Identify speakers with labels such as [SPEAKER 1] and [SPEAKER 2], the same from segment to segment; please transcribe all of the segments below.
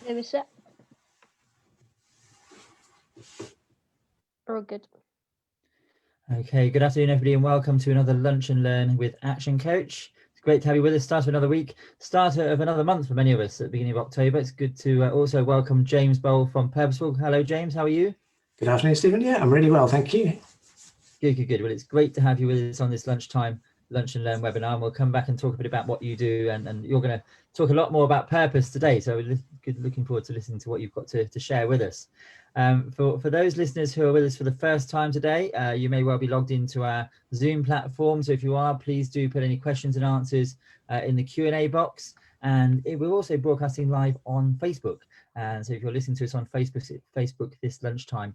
[SPEAKER 1] Maybe set. We're all good.
[SPEAKER 2] Okay, good afternoon, everybody, and welcome to another Lunch and Learn with Action Coach. It's great to have you with us. Start of another week, start of another month for many of us at the beginning of October. It's good to also welcome James Bolle from Purposeful. Hello, James. How are you?
[SPEAKER 3] Good afternoon, Stephen. Yeah, I'm really well, thank you.
[SPEAKER 2] Good. Well, it's great to have you with us on this lunchtime Lunch and Learn webinar, and we'll come back and talk a bit about what you do, and you're going to talk a lot more about purpose today, so we're looking forward to listening to what you've got to share with us. For those listeners who are with us for the first time today, you may well be logged into our Zoom platform, so if you are, please do put any questions and answers in the Q&A box, and it will also broadcasting live on Facebook. And so if you're listening to us on Facebook this lunchtime,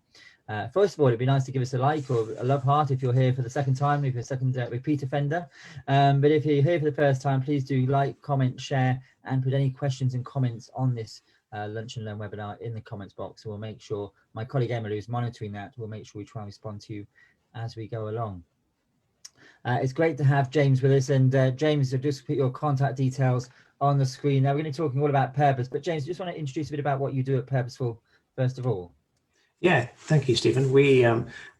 [SPEAKER 2] first of all, it'd be nice to give us a like or a love heart if you're here for the second time, if you're a second repeat offender. But if you're here for the first time, please do like, comment, share, and put any questions and comments on this Lunch and Learn webinar in the comments box. We'll make sure my colleague Emily, who's monitoring that, will make sure we try and respond to you as we go along. It's great to have James with us, and James, just put your contact details on the screen. Now we're going to be talking all about purpose, but James, just want to introduce a bit about what you do at Purposeful first of all.
[SPEAKER 3] Yeah, thank you, Stephen. We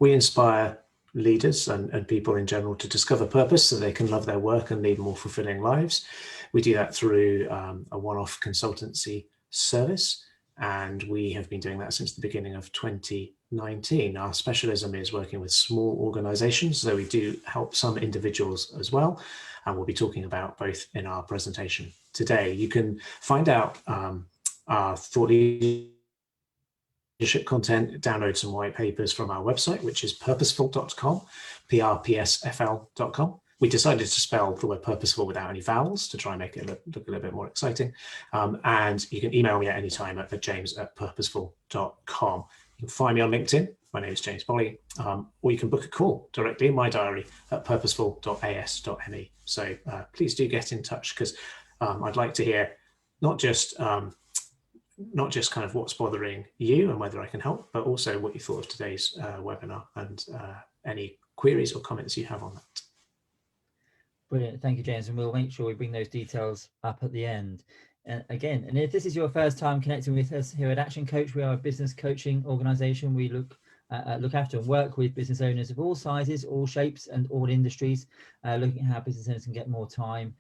[SPEAKER 3] inspire leaders and people in general to discover purpose so they can love their work and lead more fulfilling lives. We do that through a one-off consultancy service, and we have been doing that since the beginning of 2019. Our specialism is working with small organizations, so we do help some individuals as well, and we'll be talking about both in our presentation today. You can find out our thought leadership content, download some white papers from our website, which is purposeful.com, prpsfl.com. We decided to spell the word purposeful without any vowels to try and make it look a little bit more exciting. And you can email me at any time at james@purposeful.com. You can find me on LinkedIn. My name is James Bolle, or you can book a call directly in my diary at purposeful.as.me. So please do get in touch, because I'd like to hear not just kind of what's bothering you and whether I can help, but also what you thought of today's webinar and any queries or comments you have on that.
[SPEAKER 2] Brilliant, thank you, James, and we'll make sure we bring those details up at the end. Again, and if this is your first time connecting with us here at Action Coach, we are a business coaching organisation. We look after and work with business owners of all sizes, all shapes, and all industries, looking at how business owners can get more time,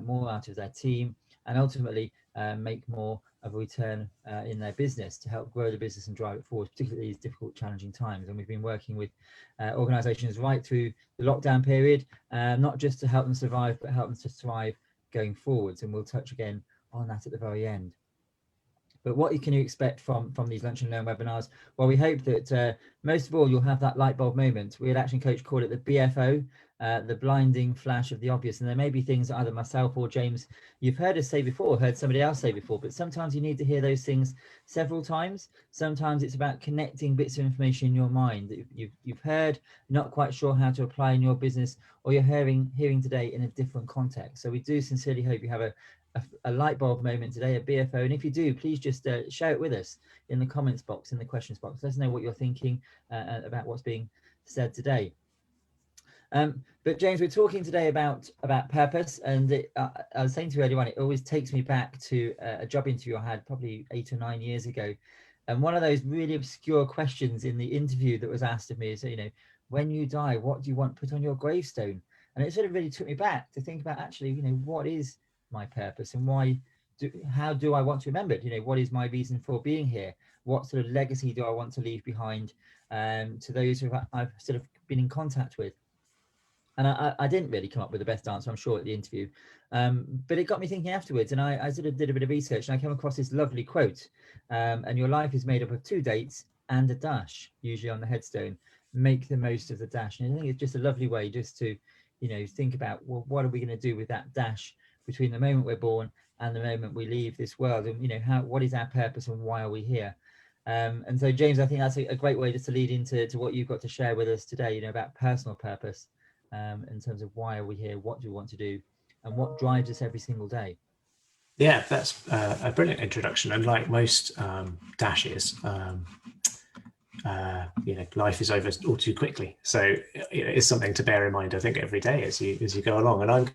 [SPEAKER 2] more out of their team, and ultimately make more of a return in their business to help grow the business and drive it forward, particularly these difficult, challenging times. And we've been working with organisations right through the lockdown period, not just to help them survive, but help them to thrive going forwards. And we'll touch again on that at the very end. But what can you expect from these Lunch and Learn webinars? Well, we hope that most of all, you'll have that light bulb moment. We at Action Coach call it the BFO, the blinding flash of the obvious. And there may be things that either myself or James, you've heard us say before, heard somebody else say before, but sometimes you need to hear those things several times. Sometimes it's about connecting bits of information in your mind that you've heard, not quite sure how to apply in your business, or you're hearing today in a different context. So we do sincerely hope you have a light bulb moment today, a BFO, and if you do, please just share it with us in the comments box, in the questions box. Let us know what you're thinking about what's being said today. But James, we're talking today about purpose, and I was saying to you earlier on, it always takes me back to a job interview I had probably 8 or 9 years ago, and one of those really obscure questions in the interview that was asked of me is, when you die, what do you want put on your gravestone? And it sort of really took me back to think about actually, what is my purpose, and how do I want to remember it? What is my reason for being here? What sort of legacy do I want to leave behind to those who I've sort of been in contact with? And I didn't really come up with the best answer, I'm sure, at the interview, but it got me thinking afterwards, and I sort of did a bit of research, and I came across this lovely quote, and your life is made up of 2 dates and a dash, usually on the headstone. Make the most of the dash. And I think it's just a lovely way just to think about, well, what are we going to do with that dash between the moment we're born and the moment we leave this world, and what is our purpose and why are we here? And so, James, I think that's a great way just to lead into what you've got to share with us today, about personal purpose, in terms of why are we here, what do we want to do, and what drives us every single day.
[SPEAKER 3] Yeah, that's a brilliant introduction. And like most dashes, life is over all too quickly. So it's something to bear in mind, I think, every day as you go along. And I'm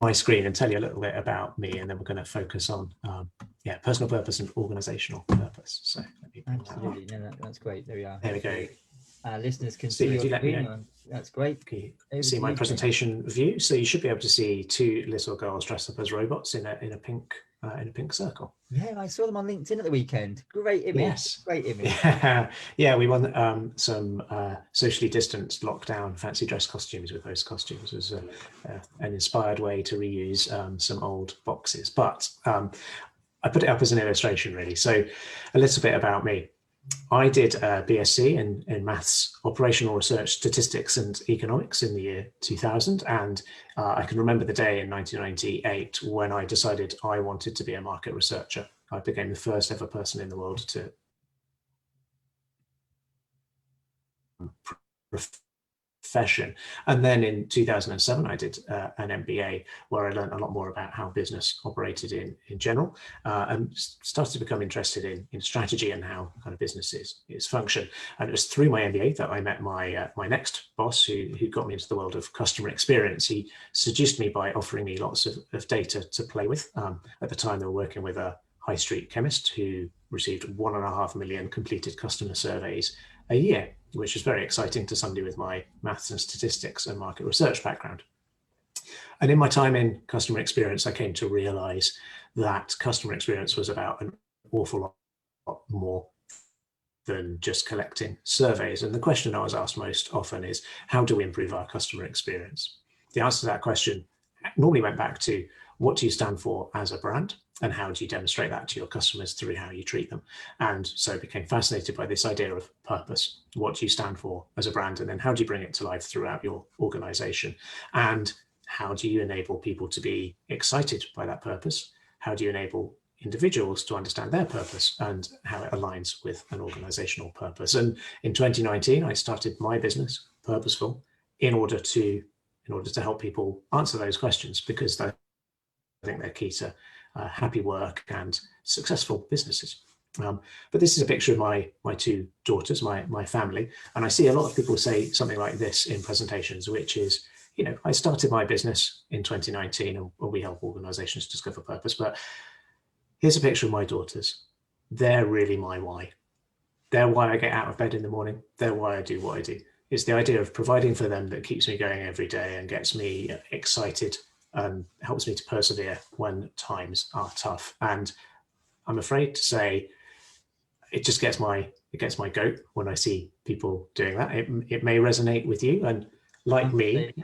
[SPEAKER 3] my screen and tell you a little bit about me, and then we're going to focus on personal purpose and organizational purpose. So let me bring that up.
[SPEAKER 2] Absolutely, no, that's great. There we are.
[SPEAKER 3] There we go.
[SPEAKER 2] Our listeners can
[SPEAKER 3] Stephen,
[SPEAKER 2] see
[SPEAKER 3] do
[SPEAKER 2] your
[SPEAKER 3] let me
[SPEAKER 2] screen.
[SPEAKER 3] know.
[SPEAKER 2] That's great.
[SPEAKER 3] Can
[SPEAKER 2] Over
[SPEAKER 3] you see
[SPEAKER 2] to
[SPEAKER 3] my
[SPEAKER 2] you, James.
[SPEAKER 3] presentation view? So you should be able to see two little girls dressed up as robots in a pink circle.
[SPEAKER 2] Yeah, I saw them on LinkedIn at the weekend. Great image.
[SPEAKER 3] Yes.
[SPEAKER 2] Great image.
[SPEAKER 3] Yeah, we won some socially distanced lockdown fancy dress costumes with those costumes. It was an inspired way to reuse some old boxes. But I put it up as an illustration, really. So a little bit about me. I did a BSc in maths, operational research, statistics and economics in the year 2000. And I can remember the day in 1998 when I decided I wanted to be a market researcher. I became the first ever person in the world to profession. And then in 2007, I did an MBA where I learned a lot more about how business operated in general, and started to become interested in strategy and how kind of businesses function. And it was through my MBA that I met my next boss, who got me into the world of customer experience. He seduced me by offering me lots of data to play with. At the time, they were working with a high street chemist who received 1.5 million completed customer surveys a year, which was very exciting to somebody with my maths and statistics and market research background. And in my time in customer experience, I came to realize that customer experience was about an awful lot more than just collecting surveys. And the question I was asked most often is, how do we improve our customer experience? The answer to that question normally went back to, what do you stand for as a brand? And how do you demonstrate that to your customers through how you treat them? And so I became fascinated by this idea of purpose. What do you stand for as a brand? And then how do you bring it to life throughout your organization? And how do you enable people to be excited by that purpose? How do you enable individuals to understand their purpose and how it aligns with an organizational purpose? And in 2019, I started my business, Purposeful, in order to help people answer those questions, because I think they're key to happy work and successful businesses. But this is a picture of my two daughters, my family. And I see a lot of people say something like this in presentations, which is, I started my business in 2019 and we help organizations discover purpose. But here's a picture of my daughters. They're really my why. They're why I get out of bed in the morning. They're why I do what I do. It's the idea of providing for them that keeps me going every day and gets me excited and helps me to persevere when times are tough. And I'm afraid to say, it just gets my goat when I see people doing that. It may resonate with you, and like me,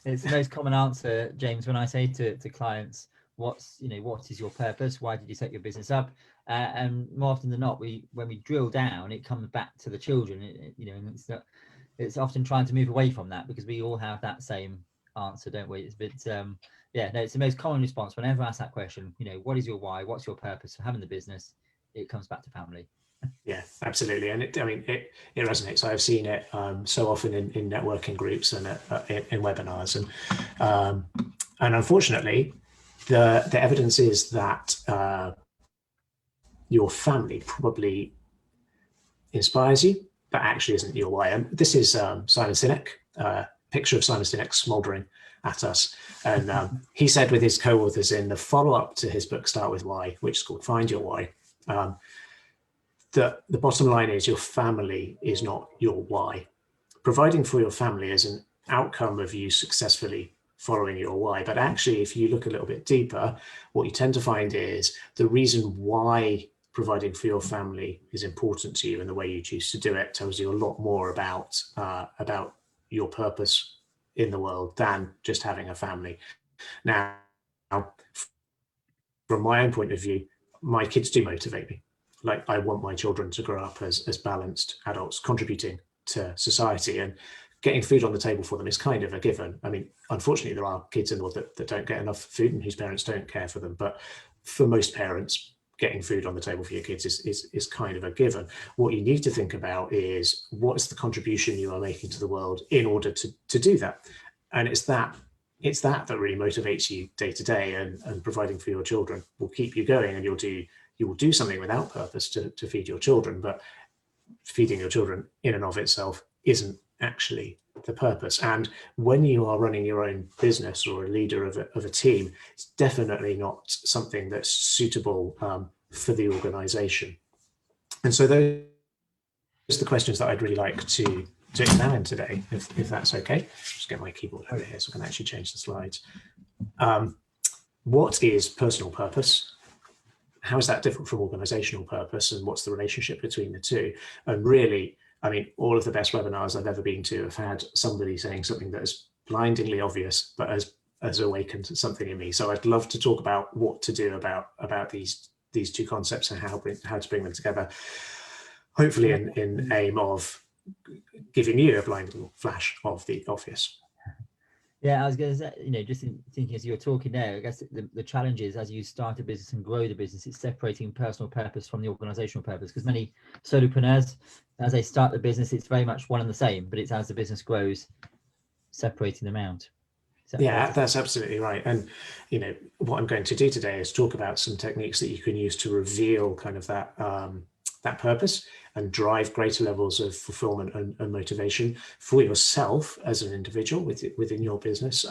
[SPEAKER 2] it's the most common answer, James, when I say to clients, what is your purpose? Why did you set your business up? And more often than not, when we drill down, it comes back to the children. And it's often trying to move away from that, because we all have that same answer, don't we? It's the most common response whenever I ask that question. What is your why? What's your purpose for having the business? It comes back to family.
[SPEAKER 3] Yeah, absolutely. And it resonates. I've seen it so often in networking groups and in webinars, and unfortunately, the evidence is that your family probably inspires you, but actually isn't your why. And this is Simon Sinek, picture of Simon Sinek smoldering at us. And he said with his co-authors in the follow-up to his book, Start With Why, which is called Find Your Why, the bottom line is your family is not your why. Providing for your family is an outcome of you successfully following your why. But actually, if you look a little bit deeper, what you tend to find is the reason why providing for your family is important to you and the way you choose to do it tells you a lot more about your purpose in the world than just having a family. Now, from my own point of view, my kids do motivate me. Like, I want my children to grow up as balanced adults contributing to society, and getting food on the table for them is kind of a given. I mean, unfortunately, there are kids in the world that don't get enough food and whose parents don't care for them. But for most parents, getting food on the table for your kids is kind of a given. What you need to think about is, what is the contribution you are making to the world in order to do that? And it's that that really motivates you day to day, and providing for your children will keep you going, and you will do something without purpose to feed your children. But feeding your children in and of itself isn't actually the purpose. And when you are running your own business or a leader of a team, it's definitely not something that's suitable for the organization. And so those are the questions that I'd really like to examine today, if that's okay. Just get my keyboard over here so I can actually change the slides. What is personal purpose? How is that different from organizational purpose, and what's the relationship between the two? And really, I mean, all of the best webinars I've ever been to have had somebody saying something that is blindingly obvious, but has awakened something in me. So I'd love to talk about what to do about these two concepts and how to bring them together, hopefully in aim of giving you a blinding flash of the obvious.
[SPEAKER 2] Yeah, I was going to say, just thinking as you were talking there, I guess the challenge is, as you start a business and grow the business, it's separating personal purpose from the organizational purpose, because many solopreneurs, as they start the business, it's very much one and the same, but it's as the business grows, separating them out.
[SPEAKER 3] Yeah, that's absolutely right. And, what I'm going to do today is talk about some techniques that you can use to reveal kind of that purpose and drive greater levels of fulfillment and motivation for yourself as an individual within your business,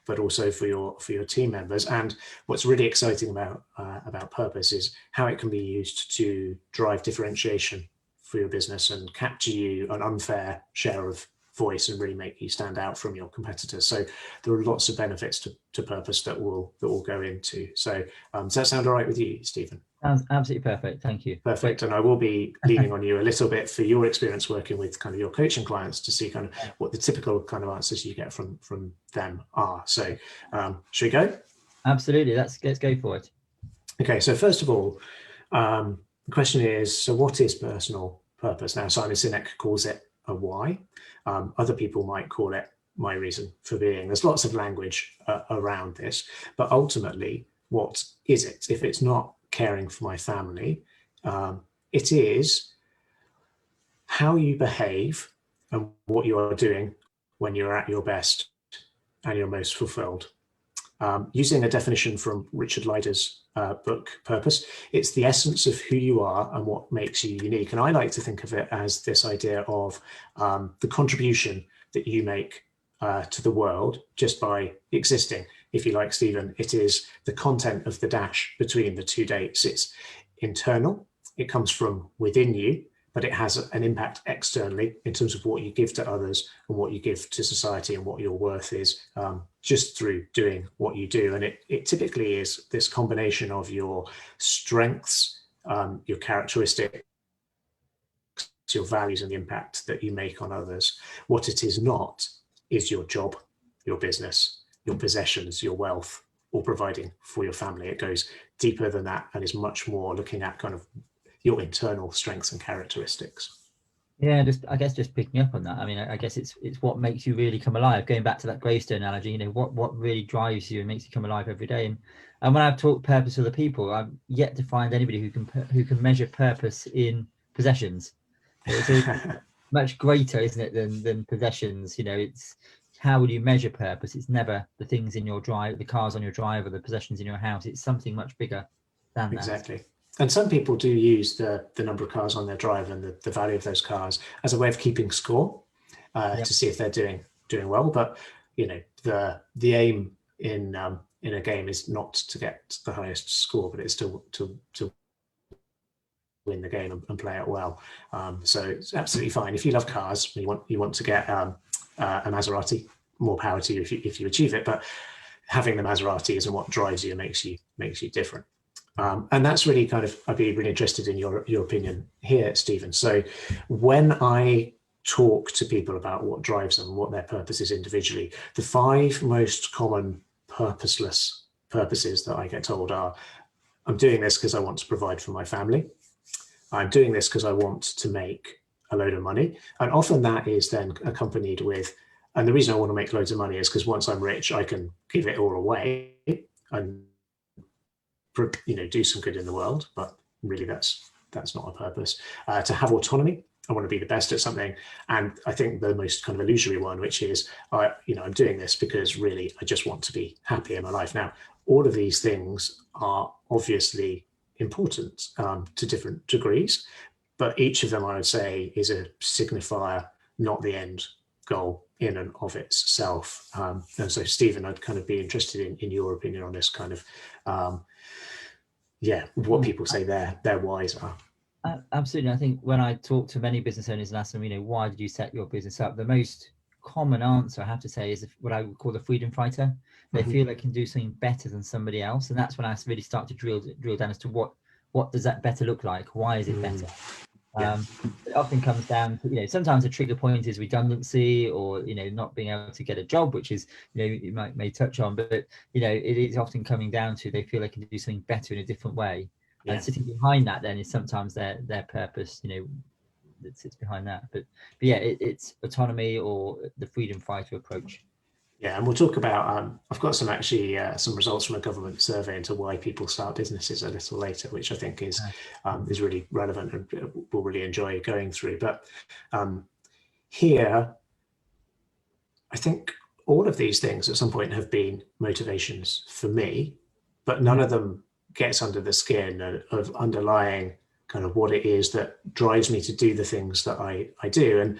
[SPEAKER 3] but also for your team members. And what's really exciting about purpose is how it can be used to drive differentiation for your business and capture you an unfair share of voice and really make you stand out from your competitors. So there are lots of benefits to purpose that we'll go into. So does that sound all right with you, Stephen?
[SPEAKER 2] Sounds absolutely perfect. Thank you.
[SPEAKER 3] Perfect. And I will be leaning on you a little bit for your experience working with kind of your coaching clients to see kind of what the typical kind of answers you get from them are. So should we go?
[SPEAKER 2] Absolutely. Let's go for it.
[SPEAKER 3] Okay. So first of all, the question is, so what is personal purpose? Now, Simon Sinek calls it a why. Other people might call it my reason for being. There's lots of language around this, but ultimately, what is it? If it's not caring for my family, it is how you behave and what you are doing when you're at your best and you're most fulfilled. Using a definition from Richard Leider's book, Purpose, it's the essence of who you are and what makes you unique. And I like to think of it as this idea of the contribution that you make to the world just by existing. If you like, Stephen, it is the content of the dash between the two dates. It's internal, it comes from within you, but it has an impact externally in terms of what you give to others and what you give to society and what your worth is just through doing what you do. And it typically is this combination of your strengths, your characteristics, your values, and the impact that you make on others. What it is not is your job, your business, your possessions, your wealth, or providing for your family. It goes deeper than that and is much more looking at kind of your internal strengths and characteristics.
[SPEAKER 2] Yeah, I guess just picking up on that. I mean, I guess it's what makes you really come alive. Going back to that gravestone analogy, what really drives you and makes you come alive every day. And when I've talked purpose to other people, I've yet to find anybody who can measure purpose in possessions. It's much greater, isn't it, than possessions? It's how will you measure purpose? It's never the things in your drive, the cars on your drive, or the possessions in your house. It's something much bigger than that.
[SPEAKER 3] Exactly. And some people do use the number of cars on their drive and the value of those cars as a way of keeping score to see if they're doing well. But the aim in a game is not to get the highest score, but it's to win the game and play it well. So it's absolutely fine if you love cars and you want to get a Maserati. More power to you if you achieve it. But having the Maserati isn't what drives you and makes you different. And that's really kind of, I'd be really interested in your opinion here, Stephen. So when I talk to people about what drives them, what their purpose is individually, the 5 most common purposeless purposes that I get told are, I'm doing this because I want to provide for my family. I'm doing this because I want to make a load of money. And often that is then accompanied with, and the reason I want to make loads of money is because once I'm rich, I can give it all away and do some good in the world. But really that's not a purpose. To have autonomy, I want to be the best at something. And I think the most kind of illusory one, which is, I'm doing this because really I just want to be happy in my life. Now, all of these things are obviously important to different degrees, but each of them, I would say, is a signifier, not the end goal in and of itself. And so, Stephen, I'd kind of be interested in your opinion on this kind of, what people say their whys are.
[SPEAKER 2] Absolutely. I think when I talk to many business owners and ask them, why did you set your business up? The most common answer, I have to say, is what I would call the freedom fighter. They feel they can do something better than somebody else. And that's when I really start to drill down as to what does that better look like? Why is it better? It often comes down to, sometimes a trigger point is redundancy or, not being able to get a job, which is, you may touch on, but, it is often coming down to they feel they can do something better in a different way. And sitting behind that then is sometimes their purpose, that sits behind that. But yeah, it's autonomy or the freedom fighter approach.
[SPEAKER 3] Yeah, and we'll talk about, I've got some results from a government survey into why people start businesses a little later, which I think is really relevant and we'll really enjoy going through. But here, I think all of these things at some point have been motivations for me, but none of them gets under the skin of underlying kind of what it is that drives me to do the things that I do. And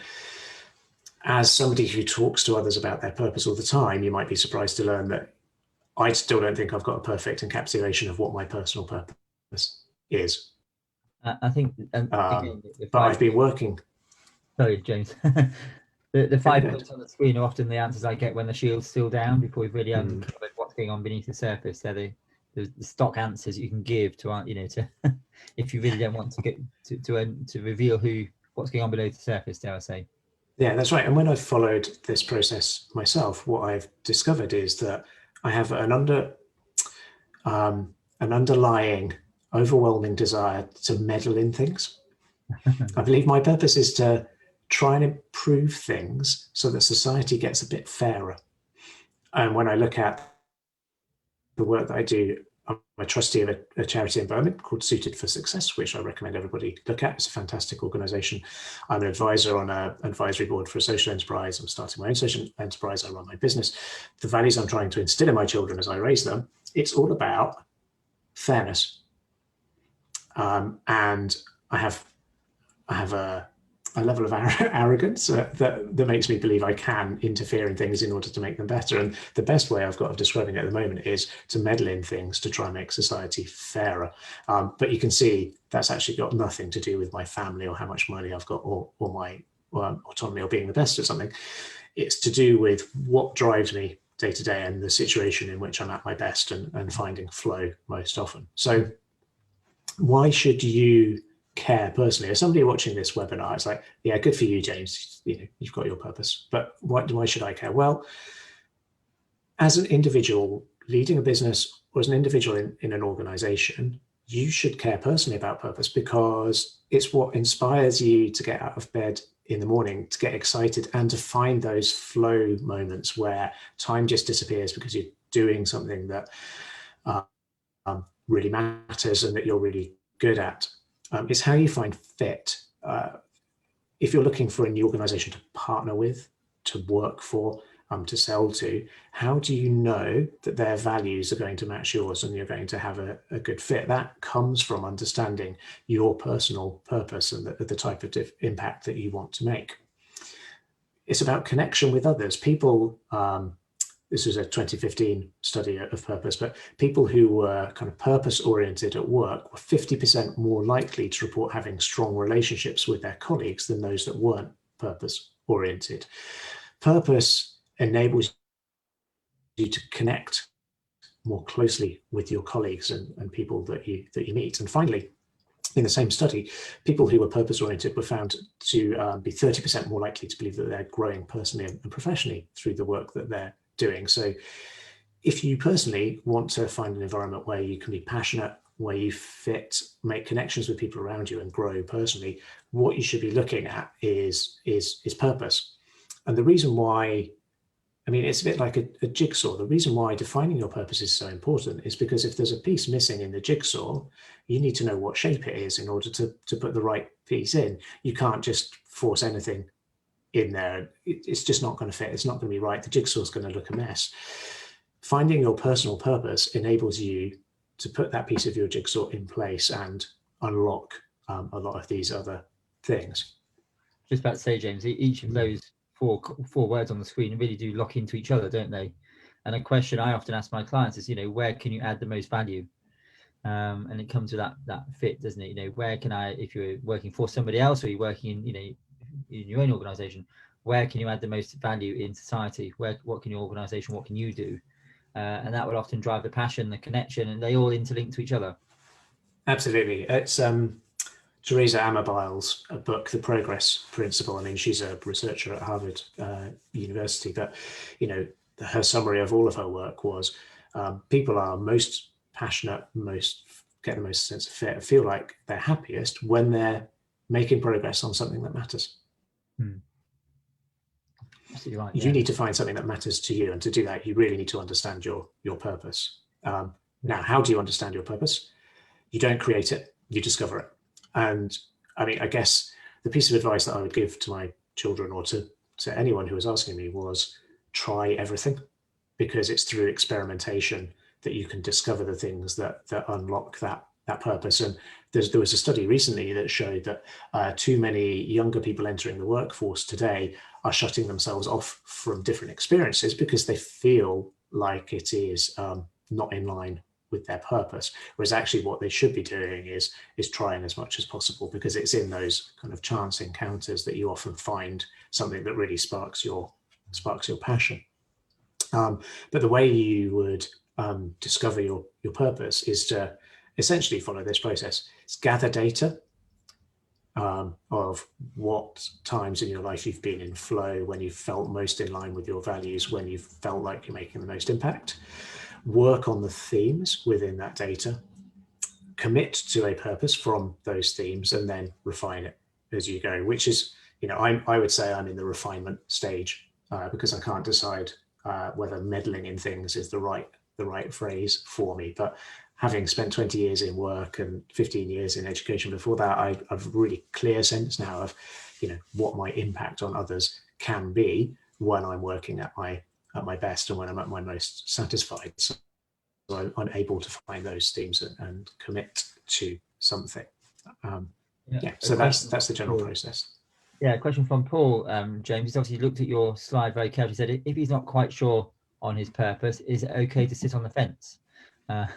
[SPEAKER 3] as somebody who talks to others about their purpose all the time, you might be surprised to learn that I still don't think I've got a perfect encapsulation of what my personal purpose is.
[SPEAKER 2] I think, again,
[SPEAKER 3] but I've been working.
[SPEAKER 2] Sorry, James. The 5 points on the screen are often the answers I get when the shield's still down, before we've really uncovered what's going on beneath the surface. They're the stock answers you can give to if you really don't want to get to reveal what's going on below the surface, dare I say.
[SPEAKER 3] Yeah, that's right. And when I've followed this process myself, what I've discovered is that I have an underlying, overwhelming desire to meddle in things. I believe my purpose is to try and improve things so that society gets a bit fairer. And when I look at the work that I do, I'm a trustee of a charity in Birmingham called Suited for Success, which I recommend everybody look at. It's a fantastic organisation. I'm an advisor on an advisory board for a social enterprise. I'm starting my own social enterprise. I run my business. The values I'm trying to instill in my children as I raise them, it's all about fairness. And I have a level of arrogance that makes me believe I can interfere in things in order to make them better. And the best way I've got of describing it at the moment is to meddle in things to try and make society fairer. But you can see that's actually got nothing to do with my family or how much money I've got or my autonomy or being the best at something. It's to do with what drives me day to day and the situation in which I'm at my best and finding flow most often. So why should you care personally? As somebody watching this webinar, it's like, yeah, good for you, James, you've got your purpose, but why should I care? Well, as an individual leading a business or as an individual in an organization, you should care personally about purpose because it's what inspires you to get out of bed in the morning, to get excited and to find those flow moments where time just disappears because you're doing something that really matters and that you're really good at. It's how you find fit. If you're looking for a new organization to partner with, to work for, to sell to, how do you know that their values are going to match yours and you're going to have a good fit? That comes from understanding your personal purpose and the type of impact that you want to make. It's about connection with others. People, this was a 2015 study of purpose, but people who were kind of purpose-oriented at work were 50% more likely to report having strong relationships with their colleagues than those that weren't purpose-oriented. Purpose enables you to connect more closely with your colleagues and people that you meet. And finally, in the same study, people who were purpose-oriented were found to be 30% more likely to believe that they're growing personally and professionally through the work that they're doing. So if you personally want to find an environment where you can be passionate, where you fit, make connections with people around you and grow personally, what you should be looking at is purpose. And the reason why, I mean, it's a bit like a jigsaw. The reason why defining your purpose is so important is because if there's a piece missing in the jigsaw, you need to know what shape it is in order to put the right piece in. You can't just force anything in there. It's just not going to fit. It's not going to be right. The jigsaw is going to look a mess. Finding your personal purpose enables you to put that piece of your jigsaw in place and unlock a lot of these other things.
[SPEAKER 2] Just about to say, James, each of those four words on the screen really do lock into each other, don't they? And a question I often ask my clients is, where can you add the most value? And it comes to that fit, doesn't it? Where can I, if you're working for somebody else or you're working in your own organization, where can you add the most value in society? What can your organization, what can you do? And that will often drive the passion, the connection, and they all interlink to each other.
[SPEAKER 3] Absolutely. It's Teresa Amabile's book, The Progress Principle. I mean, she's a researcher at Harvard University, but, her summary of all of her work was people are most passionate, get the most sense of fit, feel like they're happiest when they're making progress on something that matters.
[SPEAKER 2] Absolutely right.
[SPEAKER 3] You need to find something that matters to you, and to do that, you really need to understand your purpose. Now, how do you understand your purpose? You don't create it, you discover it. And I mean, I guess the piece of advice that I would give to my children or to anyone who was asking me was try everything, because it's through experimentation that you can discover the things that unlock that purpose. And there was a study recently that showed that too many younger people entering the workforce today are shutting themselves off from different experiences because they feel like it is not in line with their purpose, whereas actually what they should be doing is trying as much as possible, because it's in those kind of chance encounters that you often find something that really sparks your passion. But the way you would discover your purpose is to essentially follow this process. It's gather data of what times in your life you've been in flow, when you've felt most in line with your values, when you've felt like you're making the most impact. Work on the themes within that data, commit to a purpose from those themes, and then refine it as you go, which is, I would say I'm in the refinement stage because I can't decide whether meddling in things is the right phrase for me. But having spent 20 years in work and 15 years in education before that, I've a really clear sense now of, what my impact on others can be when I'm working at my best and when I'm at my most satisfied. So I'm able to find those themes and commit to something. So that's the general process.
[SPEAKER 2] Yeah, a question from Paul, James. He's obviously looked at your slide very carefully. Said if he's not quite sure on his purpose, is it okay to sit on the fence? There's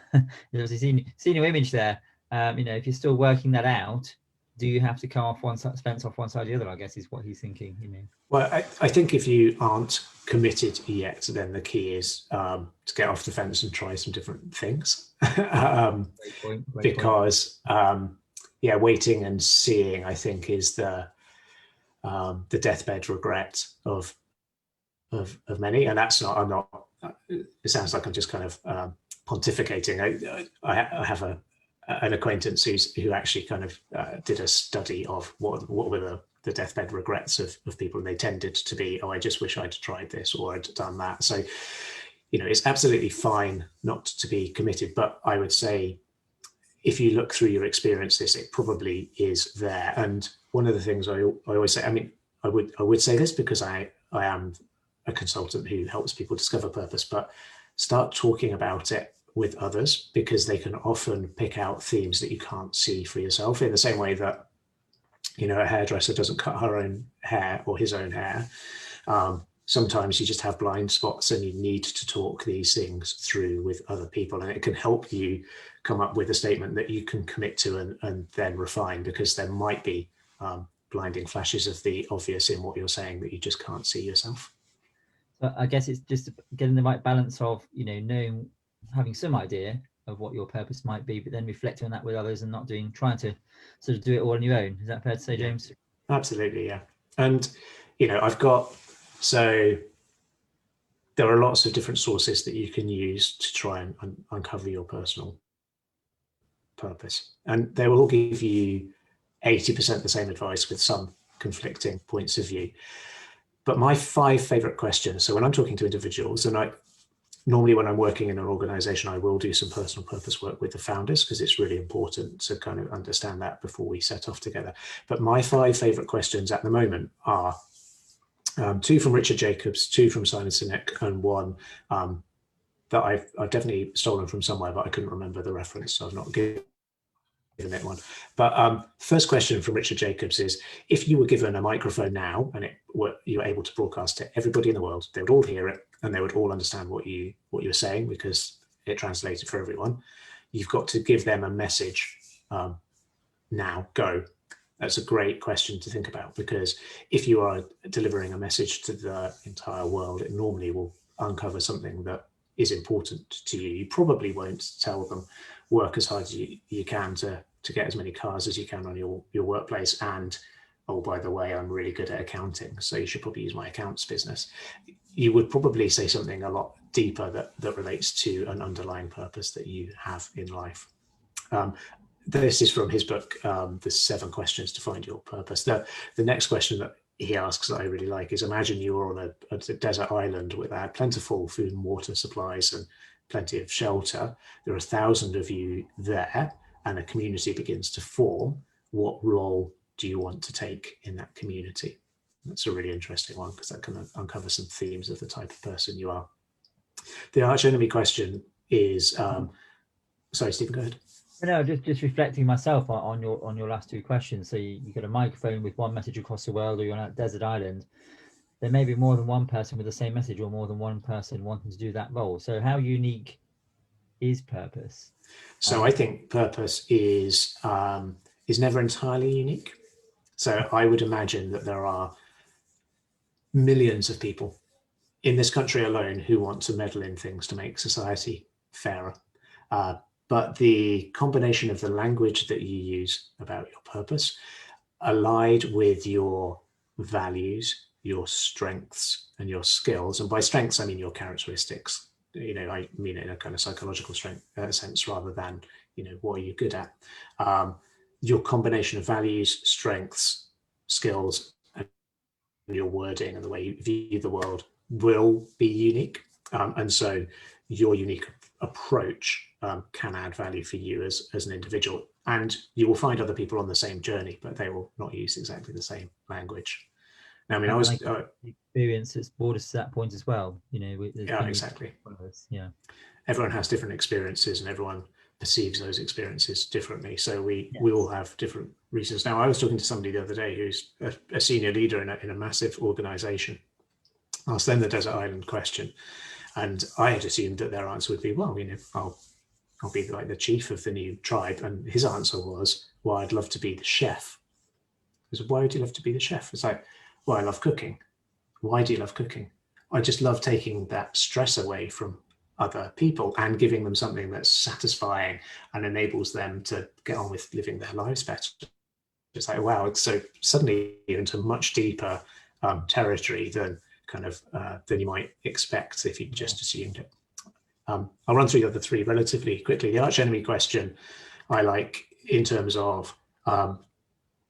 [SPEAKER 2] obviously seen your image there. If you're still working that out, do you have to come off one side, fence off one side or the other? I guess is what he's thinking.
[SPEAKER 3] Well, I think if you aren't committed yet, then the key is to get off the fence and try some different things. Great because waiting and seeing, I think, is the deathbed regret of many, and that's not. I'm not. It sounds like I'm just kind of pontificating. I have an acquaintance who actually kind of did a study of what were the deathbed regrets of people, and they tended to be, I just wish I'd tried this or I'd done that. So, it's absolutely fine not to be committed, but I would say if you look through your experiences, it probably is there. And one of the things I always say, I would say this because I am a consultant who helps people discover purpose, but start talking about it with others, because they can often pick out themes that you can't see for yourself, in the same way that a hairdresser doesn't cut her own hair or his own hair. Sometimes you just have blind spots and you need to talk these things through with other people, and it can help you come up with a statement that you can commit to and then refine, because there might be blinding flashes of the obvious in what you're saying that you just can't see yourself.
[SPEAKER 2] So I guess it's just getting the right balance of knowing, having some idea of what your purpose might be, but then reflecting on that with others and not trying to sort of do it all on your own. Is that fair to say, James?
[SPEAKER 3] Absolutely, yeah. And so there are lots of different sources that you can use to try and uncover your personal purpose, and they will all give you 80% the same advice with some conflicting points of view. But my 5 favorite questions, so when I'm talking to individuals, and normally when I'm working in an organization, I will do some personal purpose work with the founders, because it's really important to kind of understand that before we set off together. But my 5 favorite questions at the moment are 2 from Richard Jacobs, 2 from Simon Sinek, and 1 that I've definitely stolen from somewhere, but I couldn't remember the reference, so I've not given minute one. But first question from Richard Jacobs is, if you were given a microphone now and you were able to broadcast to everybody in the world, they would all hear it and they would all understand what you were saying because it translated for everyone. You've got to give them a message now, go. That's a great question to think about, because if you are delivering a message to the entire world, it normally will uncover something that is important to you. You probably won't tell them, work as hard as you can to get as many cars as you can on your workplace, and oh, by the way, I'm really good at accounting, so you should probably use my accounts business. You would probably say something a lot deeper that relates to an underlying purpose that you have in life. This is from his book, The 7 Questions to Find Your Purpose. The next question that he asks that I really like is, imagine you were on a desert island without plentiful food and water supplies and plenty of shelter. There are 1,000 of you there and a community begins to form. What role do you want to take in that community? That's a really interesting one, because that can uncover some themes of the type of person you are. The arch enemy question is, sorry, Stephen, go ahead.
[SPEAKER 2] No, just reflecting myself on your last 2 questions. So you got a microphone with one message across the world, or you're on a desert island. There may be more than one person with the same message, or more than one person wanting to do that role. So how unique is purpose?
[SPEAKER 3] So I think purpose is never entirely unique. So I would imagine that there are millions of people in this country alone who want to meddle in things to make society fairer. But the combination of the language that you use about your purpose, allied with your values, your strengths and your skills, and by strengths I mean your characteristics, I mean it in a kind of psychological sense rather than, what are you good at. Your combination of values, strengths, skills, and your wording and the way you view the world will be unique. And so your unique approach can add value for you as an individual, and you will find other people on the same journey, but they will not use exactly the same language. Now, I mean, I was
[SPEAKER 2] experience that's brought us to that point as well.
[SPEAKER 3] Yeah, exactly.
[SPEAKER 2] Yeah,
[SPEAKER 3] everyone has different experiences, and everyone perceives those experiences differently. So we all have different reasons. Now, I was talking to somebody the other day who's a senior leader in a massive organization. Asked them the desert island question, and I had assumed that their answer would be, well, I'll be like the chief of the new tribe. And his answer was, well, I'd love to be the chef. I said, why would you love to be the chef? It's like, well, I love cooking. Why do you love cooking? I just love taking that stress away from other people and giving them something that's satisfying and enables them to get on with living their lives better. It's like, wow, so suddenly you're into much deeper territory than you might expect if you just assumed it. I'll run through the other 3 relatively quickly. The arch enemy question I like in terms of,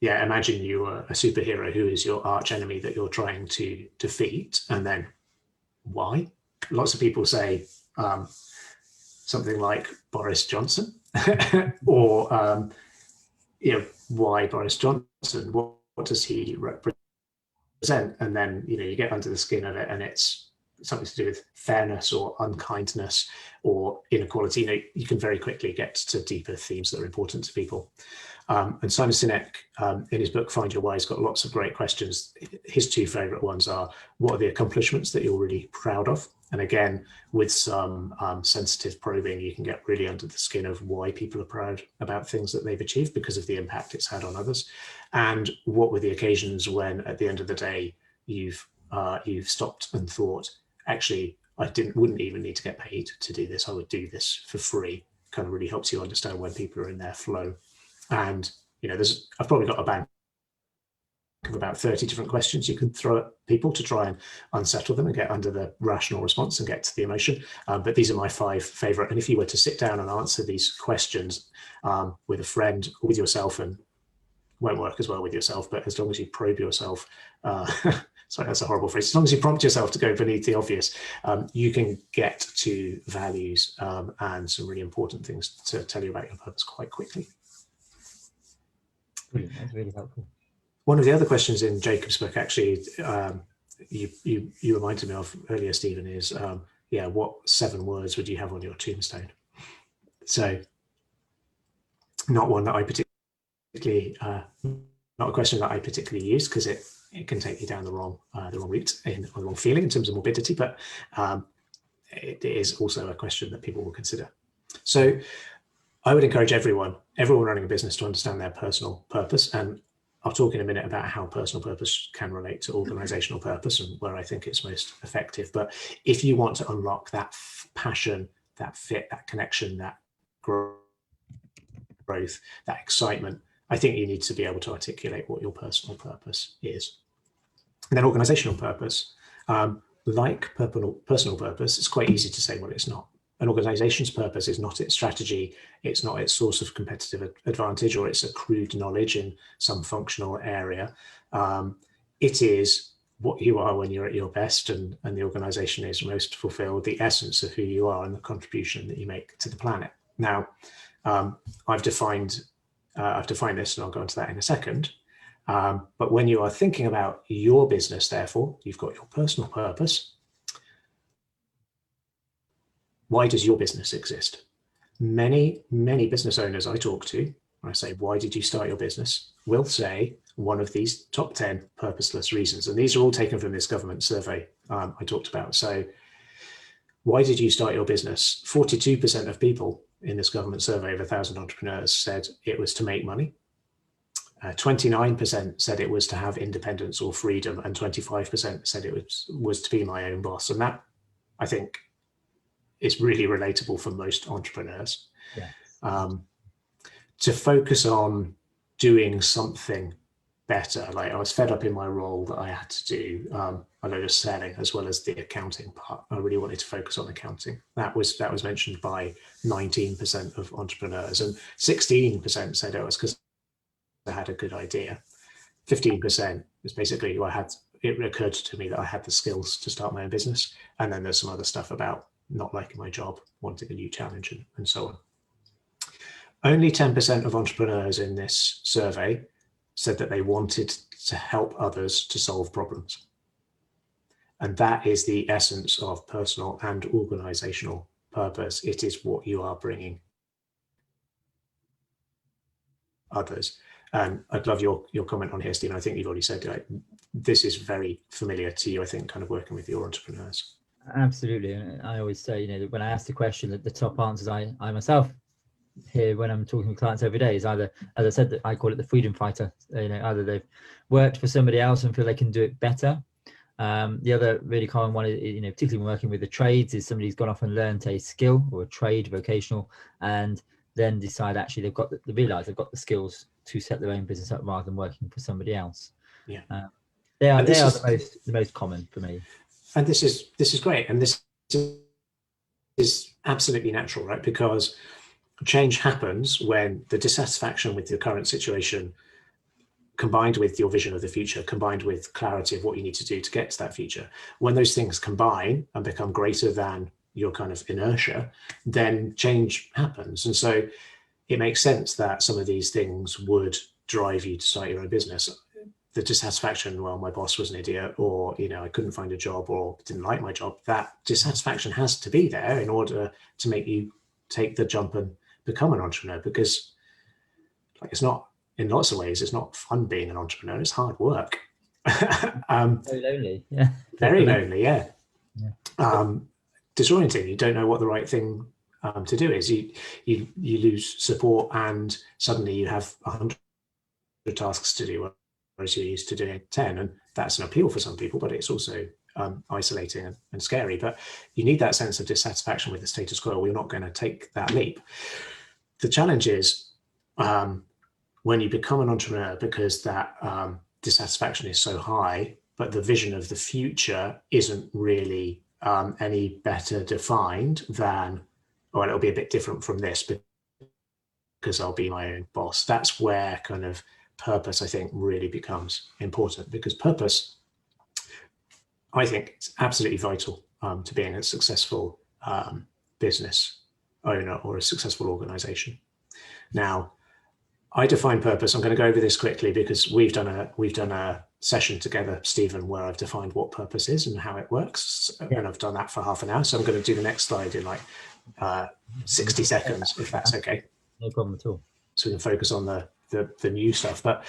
[SPEAKER 3] imagine you are a superhero who is your arch enemy that you're trying to defeat, and then why? Lots of people say something like Boris Johnson, or why Boris Johnson? What does he represent? And then you get under the skin of it, and it's something to do with fairness or unkindness or inequality. You can very quickly get to deeper themes that are important to people. And Simon Sinek, in his book Find Your Why, has got lots of great questions. His 2 favorite ones are, what are the accomplishments that you're really proud of? And again, with some sensitive probing, you can get really under the skin of why people are proud about things that they've achieved because of the impact it's had on others. And what were the occasions when, at the end of the day, you've stopped and thought, actually, I wouldn't even need to get paid to do this. I would do this for free. Kind of really helps you understand when people are in their flow. And I've probably got a bank of about 30 different questions you can throw at people to try and unsettle them and get under the rational response and get to the emotion. But these are my 5 favorite. And if you were to sit down and answer these questions with a friend or with yourself, and won't work as well with yourself, but as long as you probe yourself, sorry, that's a horrible phrase. As long as you prompt yourself to go beneath the obvious, you can get to values and some really important things to tell you about your purpose quite quickly.
[SPEAKER 2] Brilliant. That's really helpful.
[SPEAKER 3] One of the other questions in Jacob's book, actually, you reminded me of earlier, Stephen, is what 7 words would you have on your tombstone? So not one that I particularly, not a question that I particularly use, because it can take you down the wrong route or the wrong feeling in terms of morbidity, but it is also a question that people will consider. So I would encourage everyone running a business to understand their personal purpose. And I'll talk in a minute about how personal purpose can relate to organizational purpose and where I think it's most effective. But if you want to unlock that passion, that fit, that connection, that growth, that excitement, I think you need to be able to articulate what your personal purpose is. And then organizational purpose, like personal purpose, it's quite easy to say what it's not. An organization's purpose is not its strategy, it's not its source of competitive advantage, or its accrued knowledge in some functional area. It is what you are when you're at your best, and the organization is most fulfilled, the essence of who you are and the contribution that you make to the planet. Now, I've defined this, and I'll go into that in a second. But when you are thinking about your business, therefore, you've got your personal purpose. Why does your business exist? Many business owners I talk to, when I say, why did you start your business, will say one of these top 10 purposeless reasons. And these are all taken from this government survey I talked about. So why did you start your business? 42% of people in this government survey of 1,000 entrepreneurs said it was to make money. 29% said it was to have independence or freedom, and 25% said it was to be my own boss. And that, I think, is really relatable for most entrepreneurs.
[SPEAKER 2] Yeah.
[SPEAKER 3] To focus on doing something better. Like, I was fed up in my role that I had to do a load of selling as well as the accounting part. I really wanted to focus on accounting. That was mentioned by 19% of entrepreneurs, and 16% said it was because I had a good idea. 15% is basically it occurred to me that I had the skills to start my own business. And then there's some other stuff about not liking my job, wanting a new challenge, and so on. Only 10% of entrepreneurs in this survey said that they wanted to help others to solve problems. And that is the essence of personal and organizational purpose. It is what you are bringing others. And I'd love your comment on here, Stephen. I think you've already said this is very familiar to you, I think, kind of working with your entrepreneurs.
[SPEAKER 2] Absolutely. And I always say, that when I ask the question, that the top answers I myself hear when I'm talking to clients every day is either, as I said, that I call it the freedom fighter. Either they've worked for somebody else and feel they can do it better. The other really common one is, particularly when working with the trades, is somebody's gone off and learned a skill or a trade, vocational, and then decide actually they realize they've got the skills to set their own business up rather than working for somebody else.
[SPEAKER 3] Yeah,
[SPEAKER 2] they are the most common for me.
[SPEAKER 3] And this is great, and this is absolutely natural, right? Because change happens when the dissatisfaction with the current situation, combined with your vision of the future, combined with clarity of what you need to do to get to that future, when those things combine and become greater than your kind of inertia, then change happens. And so it makes sense that some of these things would drive you to start your own business. The dissatisfaction, well, my boss was an idiot, or, I couldn't find a job, or didn't like my job, that dissatisfaction has to be there in order to make you take the jump and become an entrepreneur, because it's not, in lots of ways, it's not fun being an entrepreneur. It's hard work.
[SPEAKER 2] Very lonely. Yeah.
[SPEAKER 3] Very lonely. Yeah. Disorienting. You don't know what the right thing to do is. You lose support, and suddenly you have 100 tasks to do, whereas you're used to doing 10. And that's an appeal for some people, but it's also isolating and scary. But you need that sense of dissatisfaction with the status quo, or you're not going to take that leap. The challenge is when you become an entrepreneur, because that dissatisfaction is so high, but the vision of the future isn't really any better defined than, or it'll be a bit different from this because I'll be my own boss. That's where kind of purpose, I think, really becomes important, because purpose, I think, is absolutely vital to being a successful business owner or a successful organization. Now, I define purpose. I'm going to go over this quickly because we've done a session together, Stephen, where I've defined what purpose is and how it works. Yeah. And I've done that for half an hour. So I'm going to do the next slide in 60 seconds, if that's okay.
[SPEAKER 2] No problem at all.
[SPEAKER 3] so we can focus on the new stuff. But,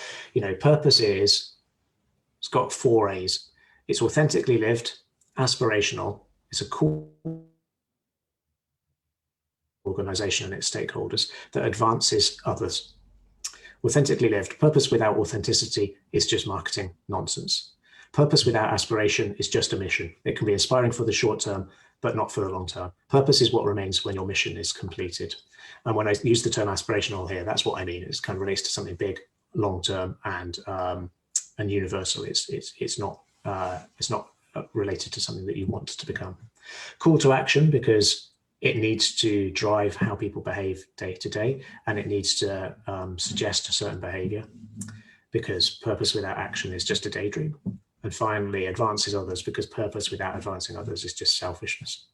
[SPEAKER 3] purpose it's got 4 A's. It's authentically lived, aspirational, it's a cool organization and its stakeholders that advances others. Authentically lived, purpose without authenticity is just marketing nonsense. Purpose without aspiration is just a mission. It can be inspiring for the short term, but not for the long term. Purpose is what remains when your mission is completed. And when I use the term aspirational here, that's what I mean. It kind of relates to something big, long term, and universal. It's not related to something that you want to become. Call to action, because it needs to drive how people behave day to day, and it needs to suggest a certain behavior, because purpose without action is just a daydream. And finally, advances others, because purpose without advancing others is just selfishness.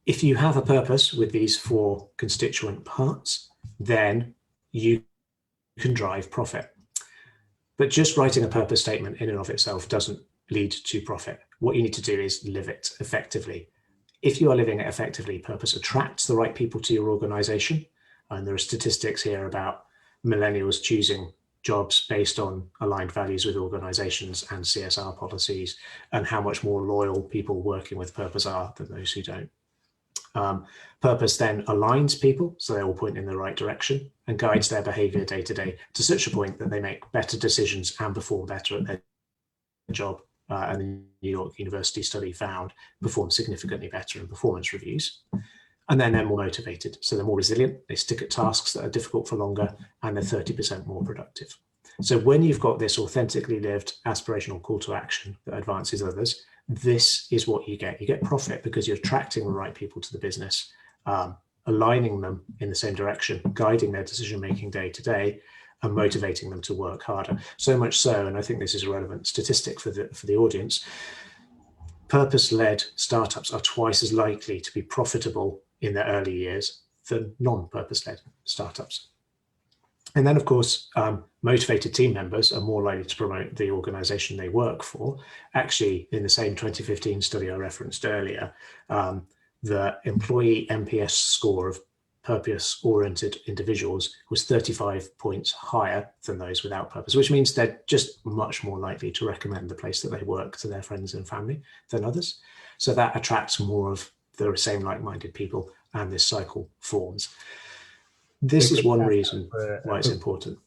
[SPEAKER 3] If you have a purpose with these 4 constituent parts, then you can drive profit. But just writing a purpose statement in and of itself doesn't lead to profit. What you need to do is live it effectively. If you are living it effectively, purpose attracts the right people to your organization. And there are statistics here about millennials choosing jobs based on aligned values with organizations and CSR policies, and how much more loyal people working with purpose are than those who don't. Purpose then aligns people, so they all point in the right direction, and guides their behavior day to day to such a point that they make better decisions and perform better at their job. And the New York University study found perform significantly better in performance reviews. And then they're more motivated, so they're more resilient, they stick at tasks that are difficult for longer, and they're 30% more productive. So when you've got this authentically lived aspirational call to action that advances others, this is what you get. You get profit because you're attracting the right people to the business, aligning them in the same direction, guiding their decision-making day to day, and motivating them to work harder. So much so, and I think this is a relevant statistic for the audience, purpose-led startups are twice as likely to be profitable in their early years than non-purpose-led startups. And then, of course, motivated team members are more likely to promote the organization they work for. Actually, in the same 2015 study I referenced earlier, the employee NPS score of purpose-oriented individuals was 35 points higher than those without purpose, which means they're just much more likely to recommend the place that they work to their friends and family than others. So that attracts more of the same like-minded people, and this cycle forms. This is one reason why it's important.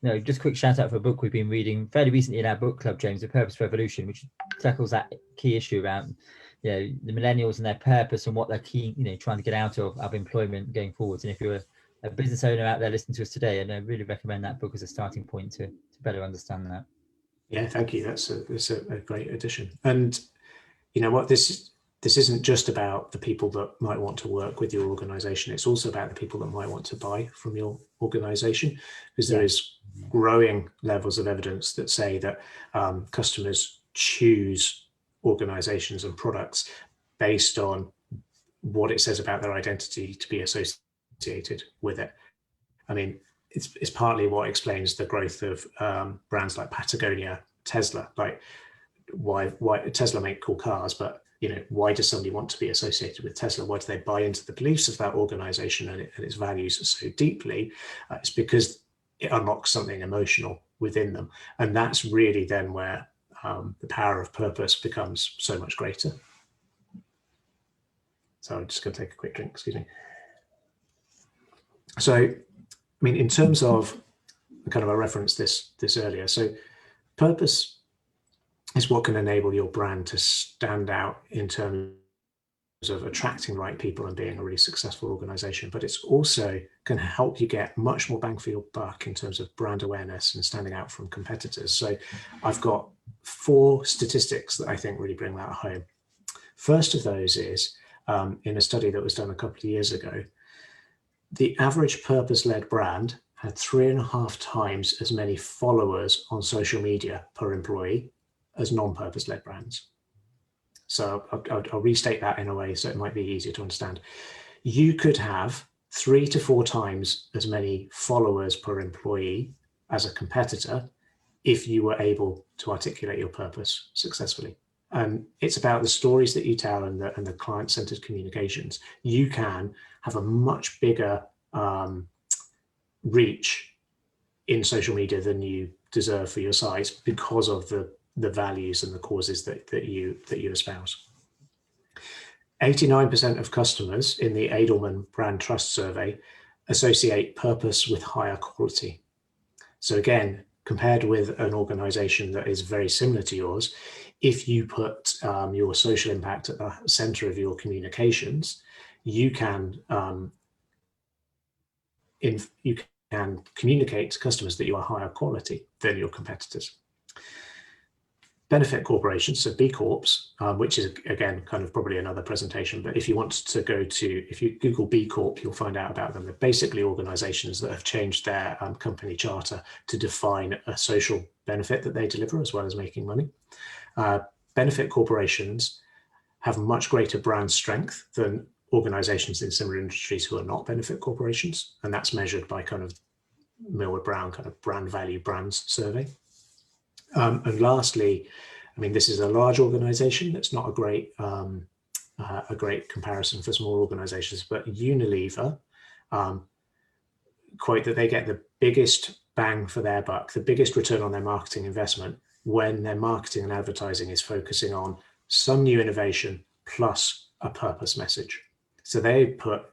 [SPEAKER 2] No, just a quick shout out for a book we've been reading fairly recently in our book club, James, The Purpose Revolution, which tackles that key issue around the millennials and their purpose and what they're keen, trying to get out of employment going forwards. And if you're a business owner out there listening to us today, and I really recommend that book as a starting point to better understand that.
[SPEAKER 3] Yeah, thank you. That's a great addition. And you know what, this isn't just about the people that might want to work with your organization. It's also about the people that might want to buy from your organization, because there is growing levels of evidence that say that customers choose organizations and products based on what it says about their identity to be associated with it. I mean, it's partly what explains the growth of brands like Patagonia, Tesla. Like, why Tesla make cool cars, but why does somebody want to be associated with Tesla? Why do they buy into the beliefs of that organization and its values so deeply? It's because it unlocks something emotional within them. And that's really then where the power of purpose becomes so much greater. So I'm just going to take a quick drink, excuse me. So, I mean, in terms of, kind of I referenced this earlier, so purpose is what can enable your brand to stand out in terms of attracting the right people and being a really successful organization, but it's also can help you get much more bang for your buck in terms of brand awareness and standing out from competitors. So I've got 4 statistics that I think really bring that home. First of those is in a study that was done a couple of years ago, the average purpose-led brand had 3.5 times as many followers on social media per employee as non-purpose-led brands. So I'll restate that in a way so it might be easier to understand. You could have 3 to 4 times as many followers per employee as a competitor if you were able to articulate your purpose successfully. And it's about the stories that you tell and the client-centered communications. You can have a much bigger reach in social media than you deserve for your size because of the values and the causes that you espouse. 89% of customers in the Edelman Brand Trust Survey associate purpose with higher quality. So again, compared with an organization that is very similar to yours, if you put your social impact at the center of your communications, you can communicate to customers that you are higher quality than your competitors. Benefit corporations, so B Corps, which is again kind of probably another presentation, but if you want to if you Google B Corp, you'll find out about them. They're basically organizations that have changed their company charter to define a social benefit that they deliver as well as making money. Benefit corporations have much greater brand strength than organizations in similar industries who are not benefit corporations, and that's measured by kind of Millward Brown kind of brand value brands survey. And lastly, I mean, this is a large organization. That's not a great comparison for small organizations, but Unilever quote that they get the biggest bang for their buck, the biggest return on their marketing investment when their marketing and advertising is focusing on some new innovation plus a purpose message. So they've put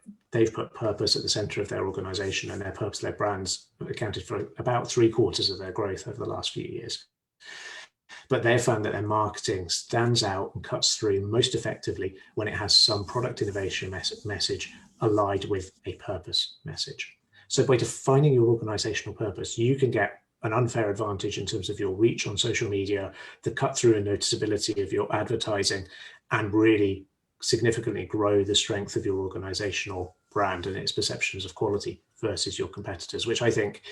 [SPEAKER 3] purpose at the center of their organization, and their purpose-led brands accounted for about 3/4 of their growth over the last few years. But they found that their marketing stands out and cuts through most effectively when it has some product innovation message allied with a purpose message. So by defining your organizational purpose, you can get an unfair advantage in terms of your reach on social media, the cut through and noticeability of your advertising, and really significantly grow the strength of your organizational brand and its perceptions of quality versus your competitors, which I think,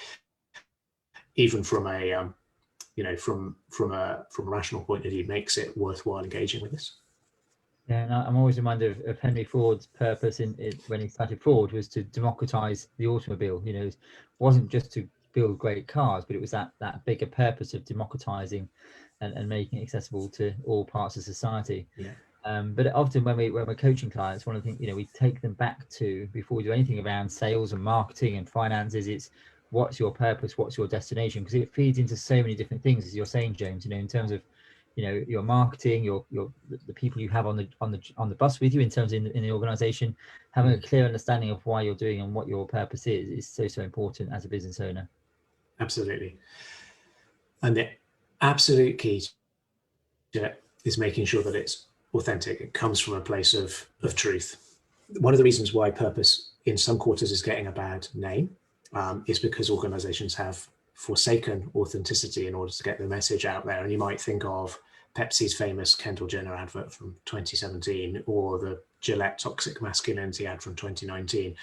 [SPEAKER 3] even from a from a rational point of view, makes it worthwhile engaging with this.
[SPEAKER 2] Yeah, and I'm always reminded of Henry Ford's purpose when he started Ford was to democratize the automobile. You know, it wasn't just to build great cars, but it was that bigger purpose of democratizing and making it accessible to all parts of society.
[SPEAKER 3] Yeah.
[SPEAKER 2] But often when we're coaching clients, one of the things, we take them back to, before we do anything around sales and marketing and finances, it's what's your purpose, what's your destination, because it feeds into so many different things, as you're saying, James, in terms of your marketing, the people you have on the bus with you, in terms of in the organization, having a clear understanding of why you're doing and what your purpose is so important as a business owner.
[SPEAKER 3] Absolutely. And the absolute key to it is making sure that it's authentic. It comes from a place of truth. One of the reasons why purpose in some quarters is getting a bad name is because organizations have forsaken authenticity in order to get the message out there. And you might think of Pepsi's famous Kendall Jenner advert from 2017, or the Gillette toxic masculinity ad from 2019,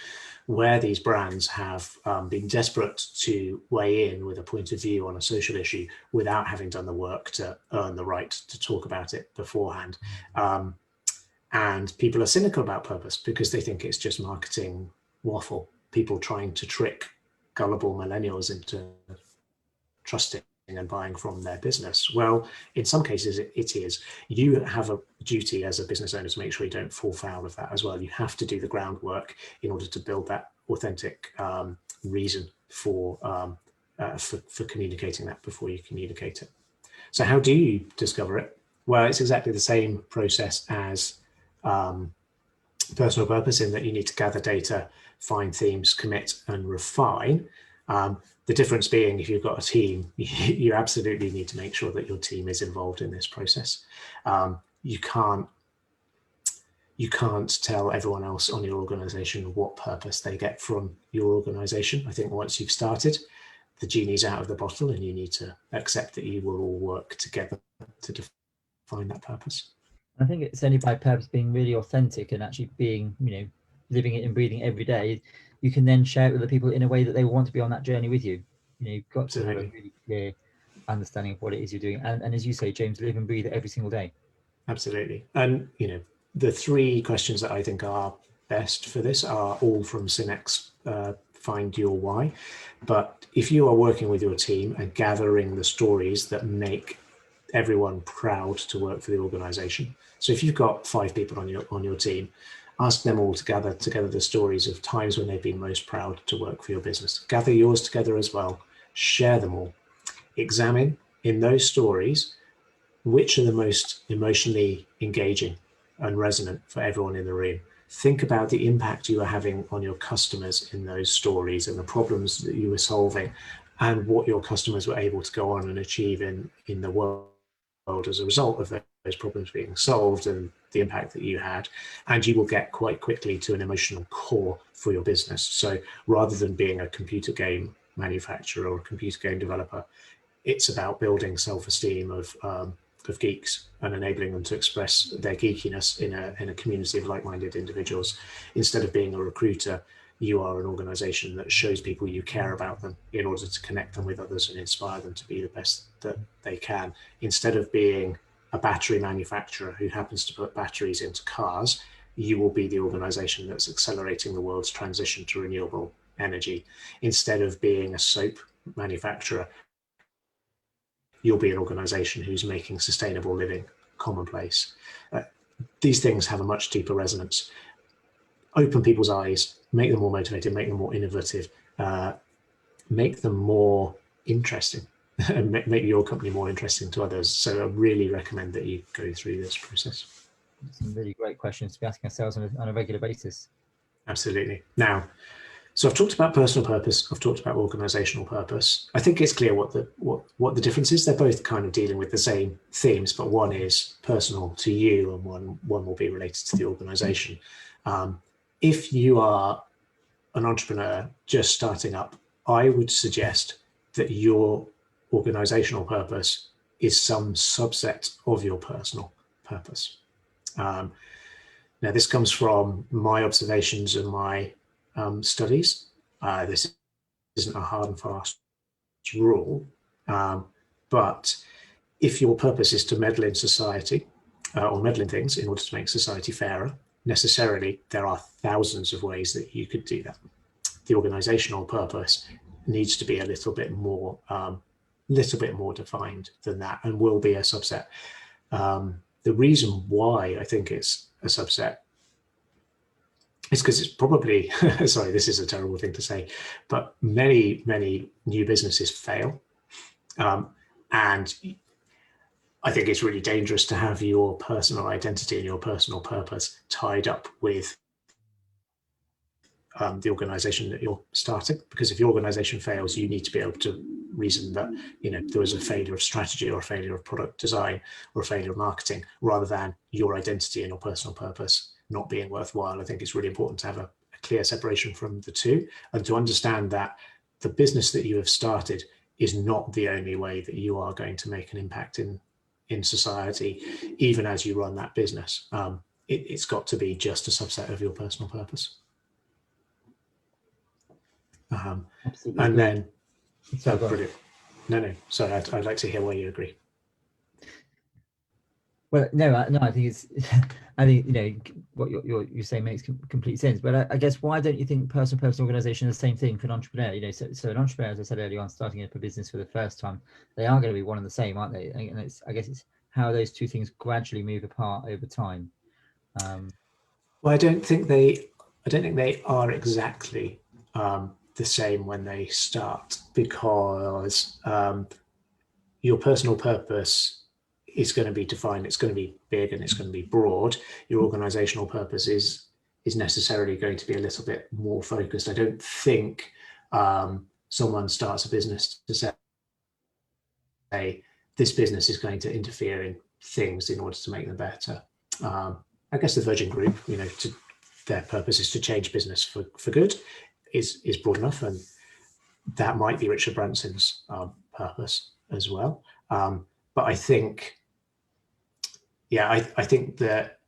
[SPEAKER 3] where these brands have been desperate to weigh in with a point of view on a social issue without having done the work to earn the right to talk about it beforehand. And people are cynical about purpose because they think it's just marketing waffle, people trying to trick gullible millennials into trusting and buying from their business. Well, in some cases it is. You have a duty as a business owner to make sure you don't fall foul of that as well. You have to do the groundwork in order to build that authentic reason for communicating that before you communicate it. So how do you discover it? Well, it's exactly the same process as personal purpose, in that you need to gather data, find themes, commit and refine. The difference being, if you've got a team, you absolutely need to make sure that your team is involved in this process. You can't tell everyone else on your organization what purpose they get from your organization. I think once you've started, the genie's out of the bottle, and you need to accept that you will all work together to define that purpose.
[SPEAKER 2] I think it's only by purpose being really authentic and actually being, living it and breathing it every day, you can then share it with the people in a way that they want to be on that journey with you. You've got
[SPEAKER 3] Absolutely.
[SPEAKER 2] to have a really clear understanding of what it is you're doing. And as you say, James, live and breathe it every single day.
[SPEAKER 3] Absolutely. And, the three questions that I think are best for this are all from Synec's Find Your Why. But if you are working with your team and gathering the stories that make everyone proud to work for the organization. So if you've got 5 people on your team, Ask them all to gather together the stories of times when they've been most proud to work for your business. Gather yours together as well. Share them all. Examine in those stories which are the most emotionally engaging and resonant for everyone in the room. Think about the impact you are having on your customers in those stories and the problems that you were solving and what your customers were able to go on and achieve in the world as a result of those problems being solved and the impact that you had. And you will get quite quickly to an emotional core for your business. So rather than being a computer game manufacturer or a computer game developer, it's about building self-esteem of geeks and enabling them to express their geekiness in a community of like-minded individuals. Instead of being a recruiter, you are an organization that shows people you care about them in order to connect them with others and inspire them to be the best that they can. Instead of being a battery manufacturer who happens to put batteries into cars, you will be the organization that's accelerating the world's transition to renewable energy. Instead of being a soap manufacturer, you'll be an organization who's making sustainable living commonplace. These things have a much deeper resonance. Open people's eyes, make them more motivated, make them more innovative, make them more interesting, and make your company more interesting to others. So I really recommend that you go through this process.
[SPEAKER 2] Some really great questions to be asking ourselves on a regular basis.
[SPEAKER 3] Absolutely. Now, so I've talked about personal purpose. I've talked about organizational purpose. I think it's clear what the difference is. They're both kind of dealing with the same themes, but one is personal to you and one will be related to the organization. If you are an entrepreneur just starting up, I would suggest that your organizational purpose is some subset of your personal purpose. Now, this comes from my observations and my studies. This isn't a hard and fast rule, but if your purpose is to meddle in society or meddle in things in order to make society fairer, necessarily there are thousands of ways that you could do that. The organizational purpose needs to be a little bit more defined than that, and will be a subset. The reason why I think it's a subset is because it's probably, sorry, this is a terrible thing to say, but many new businesses fail. And I think it's really dangerous to have your personal identity and your personal purpose tied up with the organization that you're starting, because if your organization fails, you need to be able to reason that there was a failure of strategy or a failure of product design or a failure of marketing, rather than your identity and your personal purpose not being worthwhile. I think it's really important to have a clear separation from the two, and to understand that the business that you have started is not the only way that you are going to make an impact in society, even as you run that business. It's got to be just a subset of your personal purpose.
[SPEAKER 2] Absolutely.
[SPEAKER 3] And then,
[SPEAKER 2] brilliant.
[SPEAKER 3] No, sorry, I'd like to hear why you agree.
[SPEAKER 2] Well, no, I think it's, I think, what you're saying makes complete sense. But I guess, why don't you think personal purpose and organization are the same thing for an entrepreneur? So an entrepreneur, as I said earlier on, starting up a business for the first time, they are going to be one and the same, aren't they? And I guess it's how those two things gradually move apart over time.
[SPEAKER 3] Well, I don't think they are exactly the same when they start, because your personal purpose is going to be defined. It's going to be big and it's going to be broad. Your organizational purpose is necessarily going to be a little bit more focused. I don't think someone starts a business to say this business is going to interfere in things in order to make them better. I guess the Virgin Group, their purpose is to change business for good, is broad enough, and that might be Richard Branson's purpose as well. But I think, I think that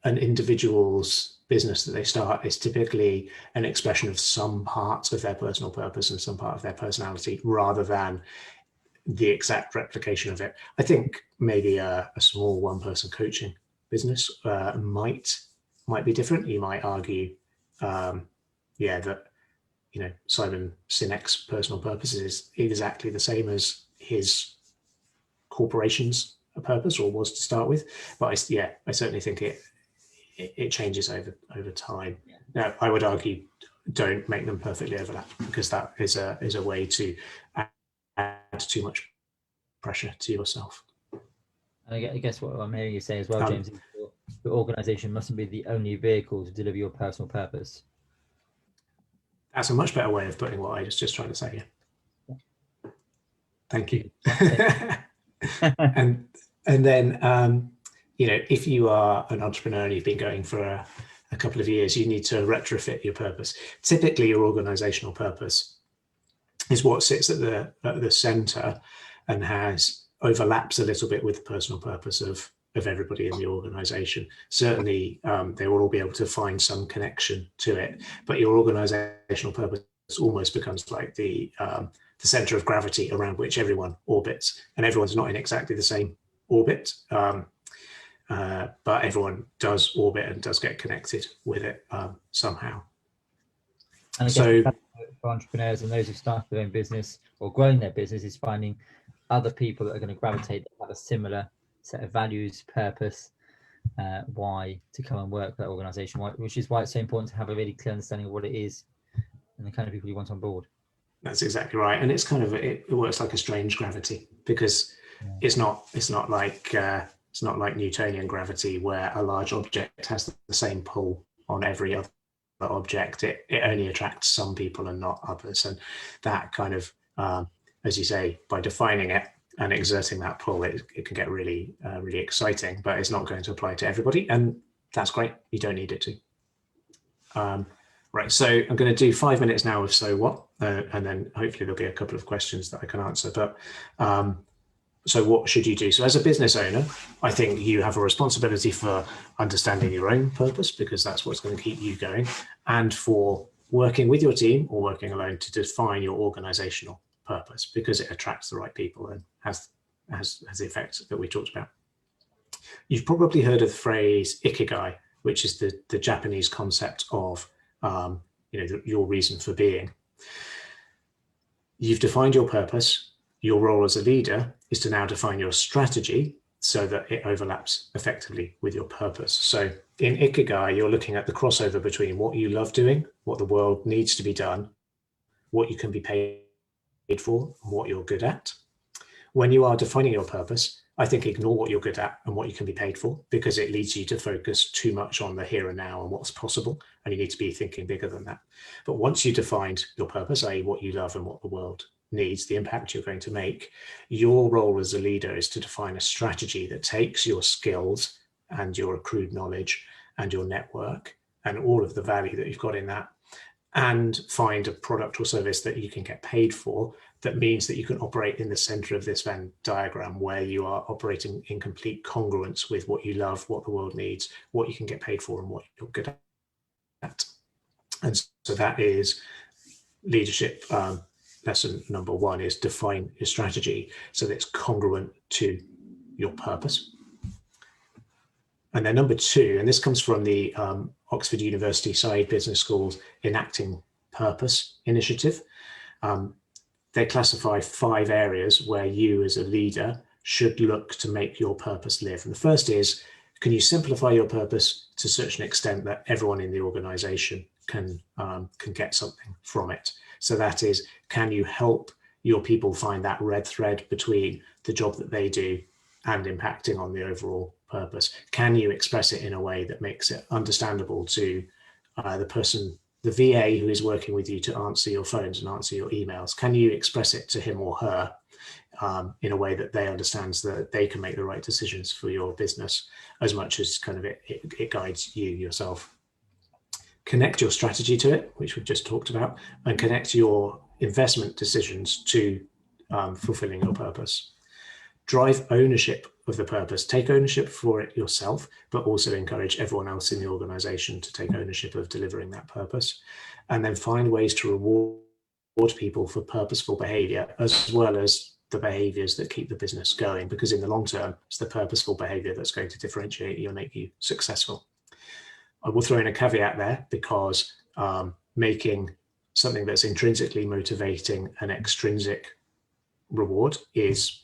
[SPEAKER 3] an individual's business that they start is typically an expression of some part of their personal purpose and some part of their personality, rather than the exact replication of it. I think maybe a small one-person coaching business might be different. You might argue, that Simon Sinek's personal purpose is exactly the same as his corporation's purpose, or was to start with. But I certainly think it changes over time.
[SPEAKER 2] Yeah.
[SPEAKER 3] Now, I would argue, don't make them perfectly overlap, because that is a way to add too much pressure to yourself.
[SPEAKER 2] And I guess what I'm hearing you say as well, James, is your organization mustn't be the only vehicle to deliver your personal purpose.
[SPEAKER 3] That's a much better way of putting what I was just trying to say. Yeah. Thank you. and then if you are an entrepreneur and you've been going for a couple of years, you need to retrofit your purpose. Typically, your organizational purpose is what sits at the center and overlaps a little bit with the personal purpose of everybody in the organization. Certainly, they will all be able to find some connection to it, but your organizational purpose almost becomes like the center of gravity around which everyone orbits, and everyone's not in exactly the same orbit, but everyone does orbit and does get connected with it somehow.
[SPEAKER 2] And I guess for entrepreneurs and those who start their own business or growing their business is finding other people that are going to gravitate, that have a similar set of values, purpose, why to come and work for that organization, which is why it's so important to have a really clear understanding of what it is and the kind of people you want on board.
[SPEAKER 3] That's exactly right. And it's kind of, it works like a strange gravity, because it's not like Newtonian gravity, where a large object has the same pull on every other object. It only attracts some people and not others. And that kind of, as you say, by defining it and exerting that pull, it can get really, really exciting, but it's not going to apply to everybody. And that's great. You don't need it to. Right, so I'm going to do 5 minutes now of so what, and then hopefully there'll be a couple of questions that I can answer. But so what should you do? So as a business owner, I think you have a responsibility for understanding your own purpose, because that's what's going to keep you going, and for working with your team or working alone to define your organizational purpose, because it attracts the right people and has the effects that we talked about. You've probably heard of the phrase ikigai, which is the Japanese concept of your reason for being. You've defined your purpose. Your role as a leader is to now define your strategy so that it overlaps effectively with your purpose. So in ikigai, you're looking at the crossover between what you love doing, what the world needs to be done, what you can be paid for, and what you're good at. When you are defining your purpose, I think ignore what you're good at and what you can be paid for, because it leads you to focus too much on the here and now and what's possible, and you need to be thinking bigger than that. But once you've defined your purpose, i.e. what you love and what the world needs, the impact you're going to make, your role as a leader is to define a strategy that takes your skills and your accrued knowledge and your network and all of the value that you've got in that, and find a product or service that you can get paid for, that means that you can operate in the center of this Venn diagram, where you are operating in complete congruence with what you love, what the world needs, what you can get paid for, and what you're good at. And so that is leadership. Lesson number one is define your strategy so that it's congruent to your purpose. And then number two, and this comes from the Oxford University Said Business School's Enacting Purpose initiative. They classify 5 areas where you as a leader should look to make your purpose live. And the first is, can you simplify your purpose to such an extent that everyone in the organization can get something from it? So that is, can you help your people find that red thread between the job that they do and impacting on the overall purpose? Can you express it in a way that makes it understandable to the person, the VA who is working with you to answer your phones and answer your emails? Can you express it to him or her in a way that they understands that they can make the right decisions for your business, as much as kind of it guides you yourself? Connect your strategy to it, which we've just talked about, and connect your investment decisions to fulfilling your purpose. Drive ownership of the purpose. Take ownership for it yourself, but also encourage everyone else in the organization to take ownership of delivering that purpose. And then find ways to reward people for purposeful behavior, as well as the behaviors that keep the business going, because in the long term, it's the purposeful behavior that's going to differentiate you and make you successful. I will throw in a caveat there, because making something that's intrinsically motivating an extrinsic reward is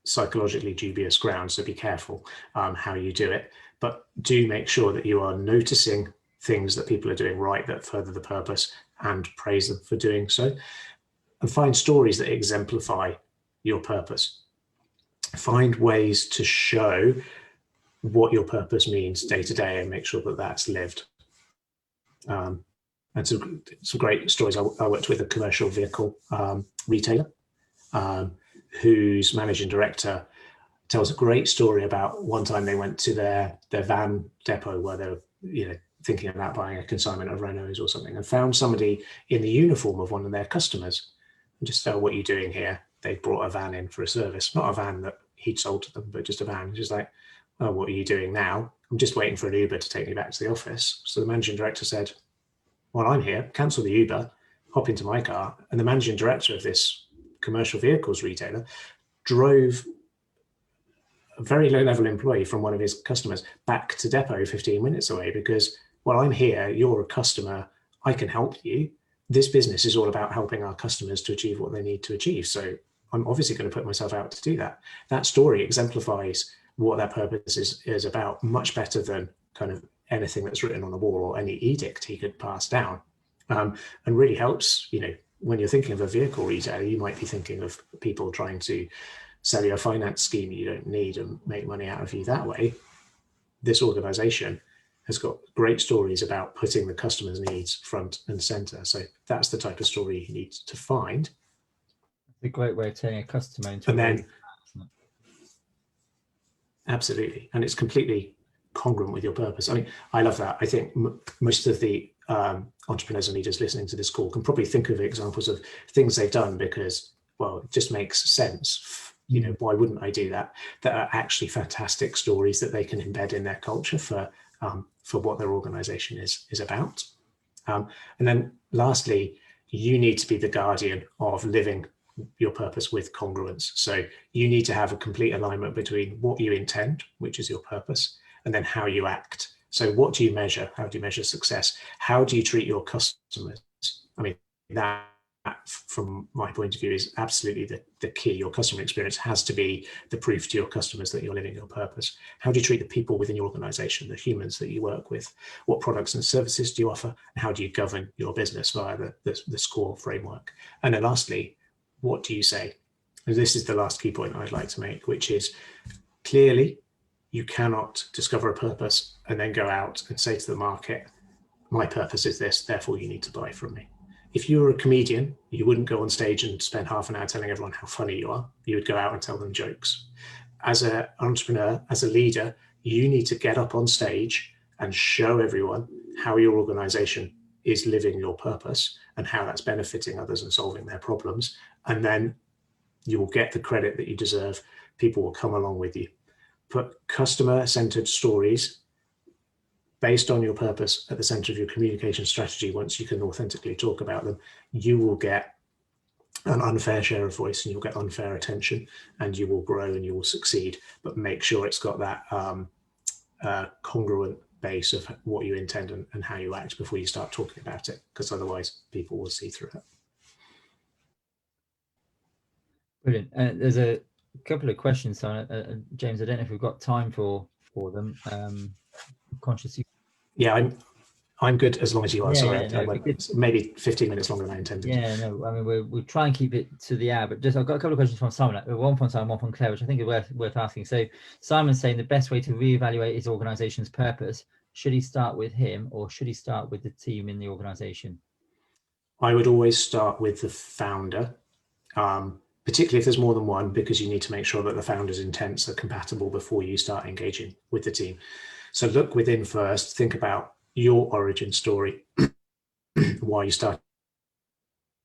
[SPEAKER 3] psychologically dubious ground, so be careful how you do it. But do make sure that you are noticing things that people are doing right that further the purpose, and praise them for doing so. And find stories that exemplify your purpose. Find ways to show what your purpose means day to day and make sure that that's lived. And some great stories. I worked with a commercial vehicle retailer whose managing director tells a great story about one time they went to their van depot where they were thinking about buying a consignment of Renaults or something, and found somebody in the uniform of one of their customers and just said, "What are you doing here?" They brought a van in for a service, not a van that he'd sold to them, but just a van. Just like, "Oh, what are you doing now?" "I'm just waiting for an Uber to take me back to the office." So the managing director said, "Well, I'm here, cancel the Uber, hop into my car." And the managing director of this commercial vehicles retailer drove a very low-level employee from one of his customers back to depot 15 minutes away because, well, I'm here, you're a customer, I can help you. This business is all about helping our customers to achieve what they need to achieve. So I'm obviously going to put myself out to do that. That story exemplifies what that purpose is about much better than kind of anything that's written on the wall or any edict he could pass down. And really helps, when you're thinking of a vehicle retailer, you might be thinking of people trying to sell you a finance scheme you don't need and make money out of you that way. This organization has got great stories about putting the customer's needs front and center. So that's the type of story you need to find.
[SPEAKER 2] It's a great way of turning a customer into
[SPEAKER 3] and then absolutely, and it's completely congruent with your purpose. I mean, I love that. I think most of the entrepreneurs and leaders listening to this call can probably think of examples of things they've done because, well, it just makes sense. Why wouldn't I do that? That are actually fantastic stories that they can embed in their culture for what their organization is about. And then lastly, you need to be the guardian of living your purpose with congruence. So you need to have a complete alignment between what you intend, which is your purpose, and then how you act. So what do you measure? How do you measure success? How do you treat your customers? I mean, that from my point of view is absolutely the key. Your customer experience has to be the proof to your customers that you're living your purpose. How do you treat the people within your organization, the humans that you work with? What products and services do you offer? And how do you govern your business via the SCORE framework? And then lastly, what do you say? And this is the last key point I'd like to make, which is clearly you cannot discover a purpose and then go out and say to the market, my purpose is this, therefore you need to buy from me. If you were a comedian, you wouldn't go on stage and spend half an hour telling everyone how funny you are. You would go out and tell them jokes. As an entrepreneur, as a leader, you need to get up on stage and show everyone how your organization is living your purpose and how that's benefiting others and solving their problems. And then you will get the credit that you deserve. People will come along with you. Put customer-centered stories based on your purpose at the center of your communication strategy. Once you can authentically talk about them, you will get an unfair share of voice and you'll get unfair attention and you will grow and you will succeed. But make sure it's got that congruent base of what you intend and how you act before you start talking about it, because otherwise people will see through it.
[SPEAKER 2] Brilliant. There's a couple of questions, James. I don't know if we've got time for them. Conscious.
[SPEAKER 3] Yeah, I'm good as long as you are.
[SPEAKER 2] Yeah,
[SPEAKER 3] Sorry,
[SPEAKER 2] yeah, no,
[SPEAKER 3] I went maybe 15 minutes longer than I intended.
[SPEAKER 2] Yeah, no, I mean we'll try and keep it to the hour, but just I've got a couple of questions from Simon. One from Simon, one from Claire, which I think is worth asking. So Simon's saying the best way to reevaluate his organization's purpose, should he start with him or should he start with the team in the organization?
[SPEAKER 3] I would always start with the founder, particularly if there's more than one, because you need to make sure that the founder's intents are compatible before you start engaging with the team. So look within first, think about your origin story, why you started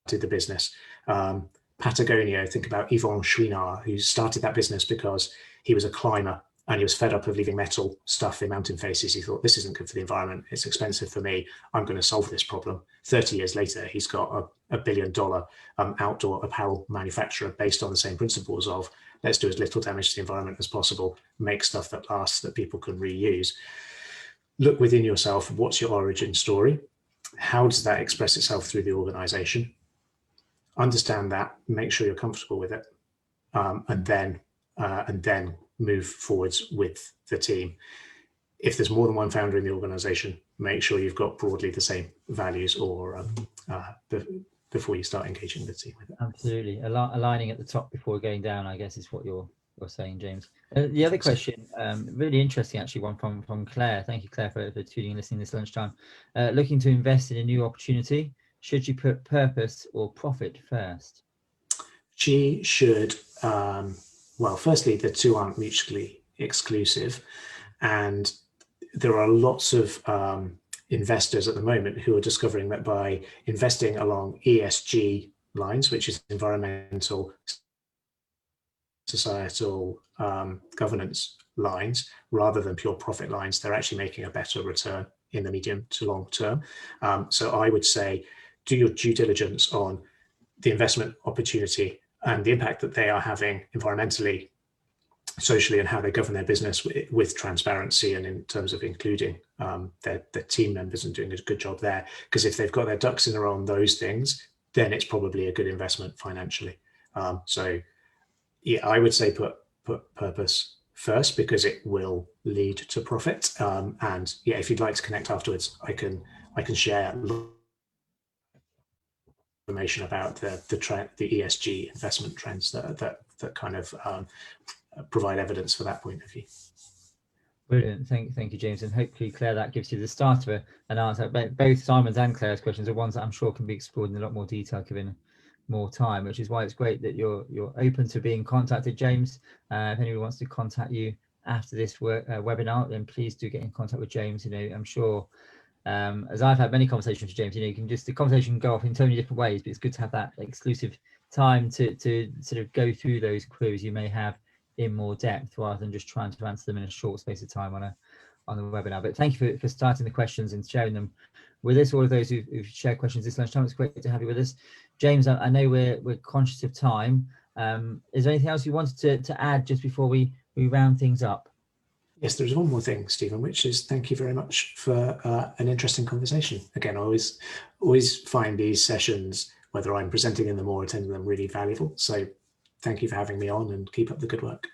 [SPEAKER 3] the business. Patagonia, think about Yvon Chouinard, who started that business because he was a climber and he was fed up of leaving metal stuff in mountain faces. He thought, this isn't good for the environment. It's expensive for me. I'm going to solve this problem. 30 years later, he's got a $1 billion outdoor apparel manufacturer based on the same principles of let's do as little damage to the environment as possible, make stuff that lasts, that people can reuse. Look within yourself. What's your origin story? How does that express itself through the organization? Understand that, make sure you're comfortable with it, and then and then move forwards with the team. If there's more than one founder in the organization, make sure you've got broadly the same values or before you start engaging the team with it.
[SPEAKER 2] Absolutely. Aligning at the top before going down, I guess, is what you're saying, James. The other question, really interesting, actually, one from Claire. Thank you, Claire, for tuning and listening this lunchtime. Looking to invest in a new opportunity, should you put purpose or profit first?
[SPEAKER 3] She should, well, firstly, the two aren't mutually exclusive. And there are lots of investors at the moment who are discovering that by investing along ESG lines, which is environmental, societal, governance lines, rather than pure profit lines, they're actually making a better return in the medium to long term. So I would say do your due diligence on the investment opportunity and the impact that they are having environmentally, socially, and how they govern their business with transparency and in terms of including their team members and doing a good job there. Because if they've got their ducks in a row on those things, then it's probably a good investment financially. So yeah, I would say put purpose first because it will lead to profit. And yeah, if you'd like to connect afterwards, I can share information about the ESG investment trends that kind of provide evidence for that point of view.
[SPEAKER 2] Brilliant. Thank you, James. And hopefully, Claire, that gives you the start of an answer. Both Simon's and Claire's questions are ones that I'm sure can be explored in a lot more detail given more time, which is why it's great that you're open to being contacted, James. If anyone wants to contact you after this webinar, then please do get in contact with James. You know, I'm sure as I've had many conversations with James, you know, you can the conversation can go off in so many different ways, but it's good to have that exclusive time to sort of go through those queries you may have in more depth rather than just trying to answer them in a short space of time on the webinar. But thank you for starting the questions and sharing them with us. All of those who've shared questions this lunchtime, it's great to have you with us. James, I know we're conscious of time. Is there anything else you wanted to add just before we round things up?
[SPEAKER 3] Yes, there's one more thing, Stephen, which is thank you very much for an interesting conversation. Again, I always find these sessions, whether I'm presenting in them or attending them, really valuable. So thank you for having me on and keep up the good work.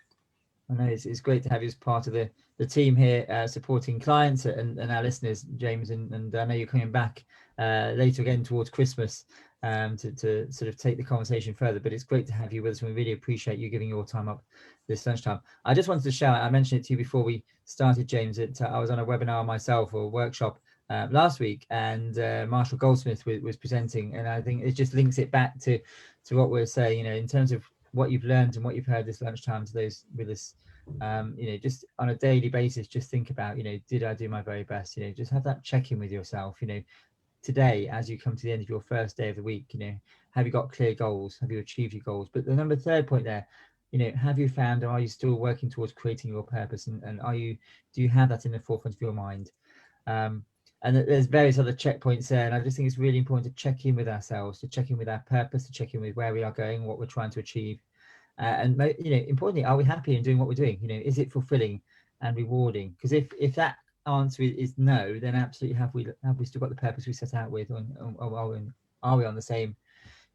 [SPEAKER 2] I know it's great to have you as part of the team here supporting clients and our listeners, James, and I know you're coming back later again towards Christmas to sort of take the conversation further, but it's great to have you with us and we really appreciate you giving your time up this lunchtime. I just wanted to shout, I mentioned it to you before we started, James, that I was on a webinar myself or a workshop last week, and Marshall Goldsmith was presenting, and I think it just links it back to what we're saying, you know, in terms of what you've learned and what you've heard this lunchtime to those with us, you know, just on a daily basis, just think about, you know, did I do my very best? You know, just have that check-in with yourself, you know, today, as you come to the end of your first day of the week, you know, have you got clear goals? Have you achieved your goals? But the third point there, you know, have you found, or are you still working towards creating your purpose? And do you have that in the forefront of your mind? And there's various other checkpoints there. And I just think it's really important to check in with ourselves, to check in with our purpose, to check in with where we are going, what we're trying to achieve. And, you know, importantly, are we happy in doing what we're doing? You know, is it fulfilling and rewarding? Because if that answer is no, then absolutely have we still got the purpose we set out with, or are we on the same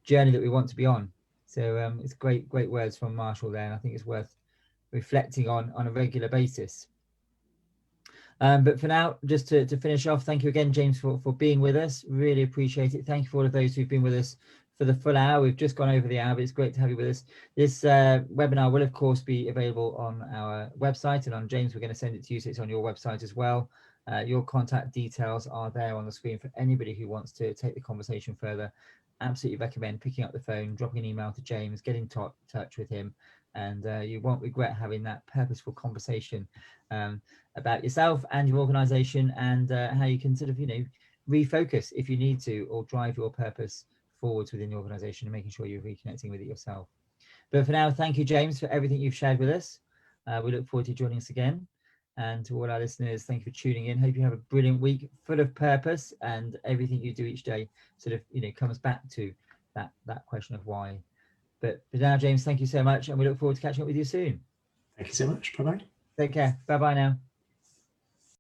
[SPEAKER 2] journey that we want to be on? So it's great words from Marshall there, and I think it's worth reflecting on a regular basis. But for now, just to finish off, thank you again, James, for being with us. Really appreciate it. Thank you for all of those who've been with us for the full hour. We've just gone over the hour, but it's great to have you with us. This webinar will, of course, be available on our website, and on James, we're going to send it to you, so it's on your website as well. Your contact details are there on the screen for anybody who wants to take the conversation further. Absolutely recommend picking up the phone, dropping an email to James, get in touch with him, and you won't regret having that purposeful conversation about yourself and your organization, and how you can sort of, you know, refocus if you need to, or drive your purpose forwards within the organization and making sure you're reconnecting with it yourself. But for now, thank you, James, for everything you've shared with us. We look forward to joining us again. And to all our listeners, thank you for tuning in. Hope you have a brilliant week full of purpose, and everything you do each day sort of, you know, comes back to that question of why. But for now, James, thank you so much, and we look forward to catching up with you soon.
[SPEAKER 3] Thank you so much. Bye-bye.
[SPEAKER 2] Take care. Bye-bye now.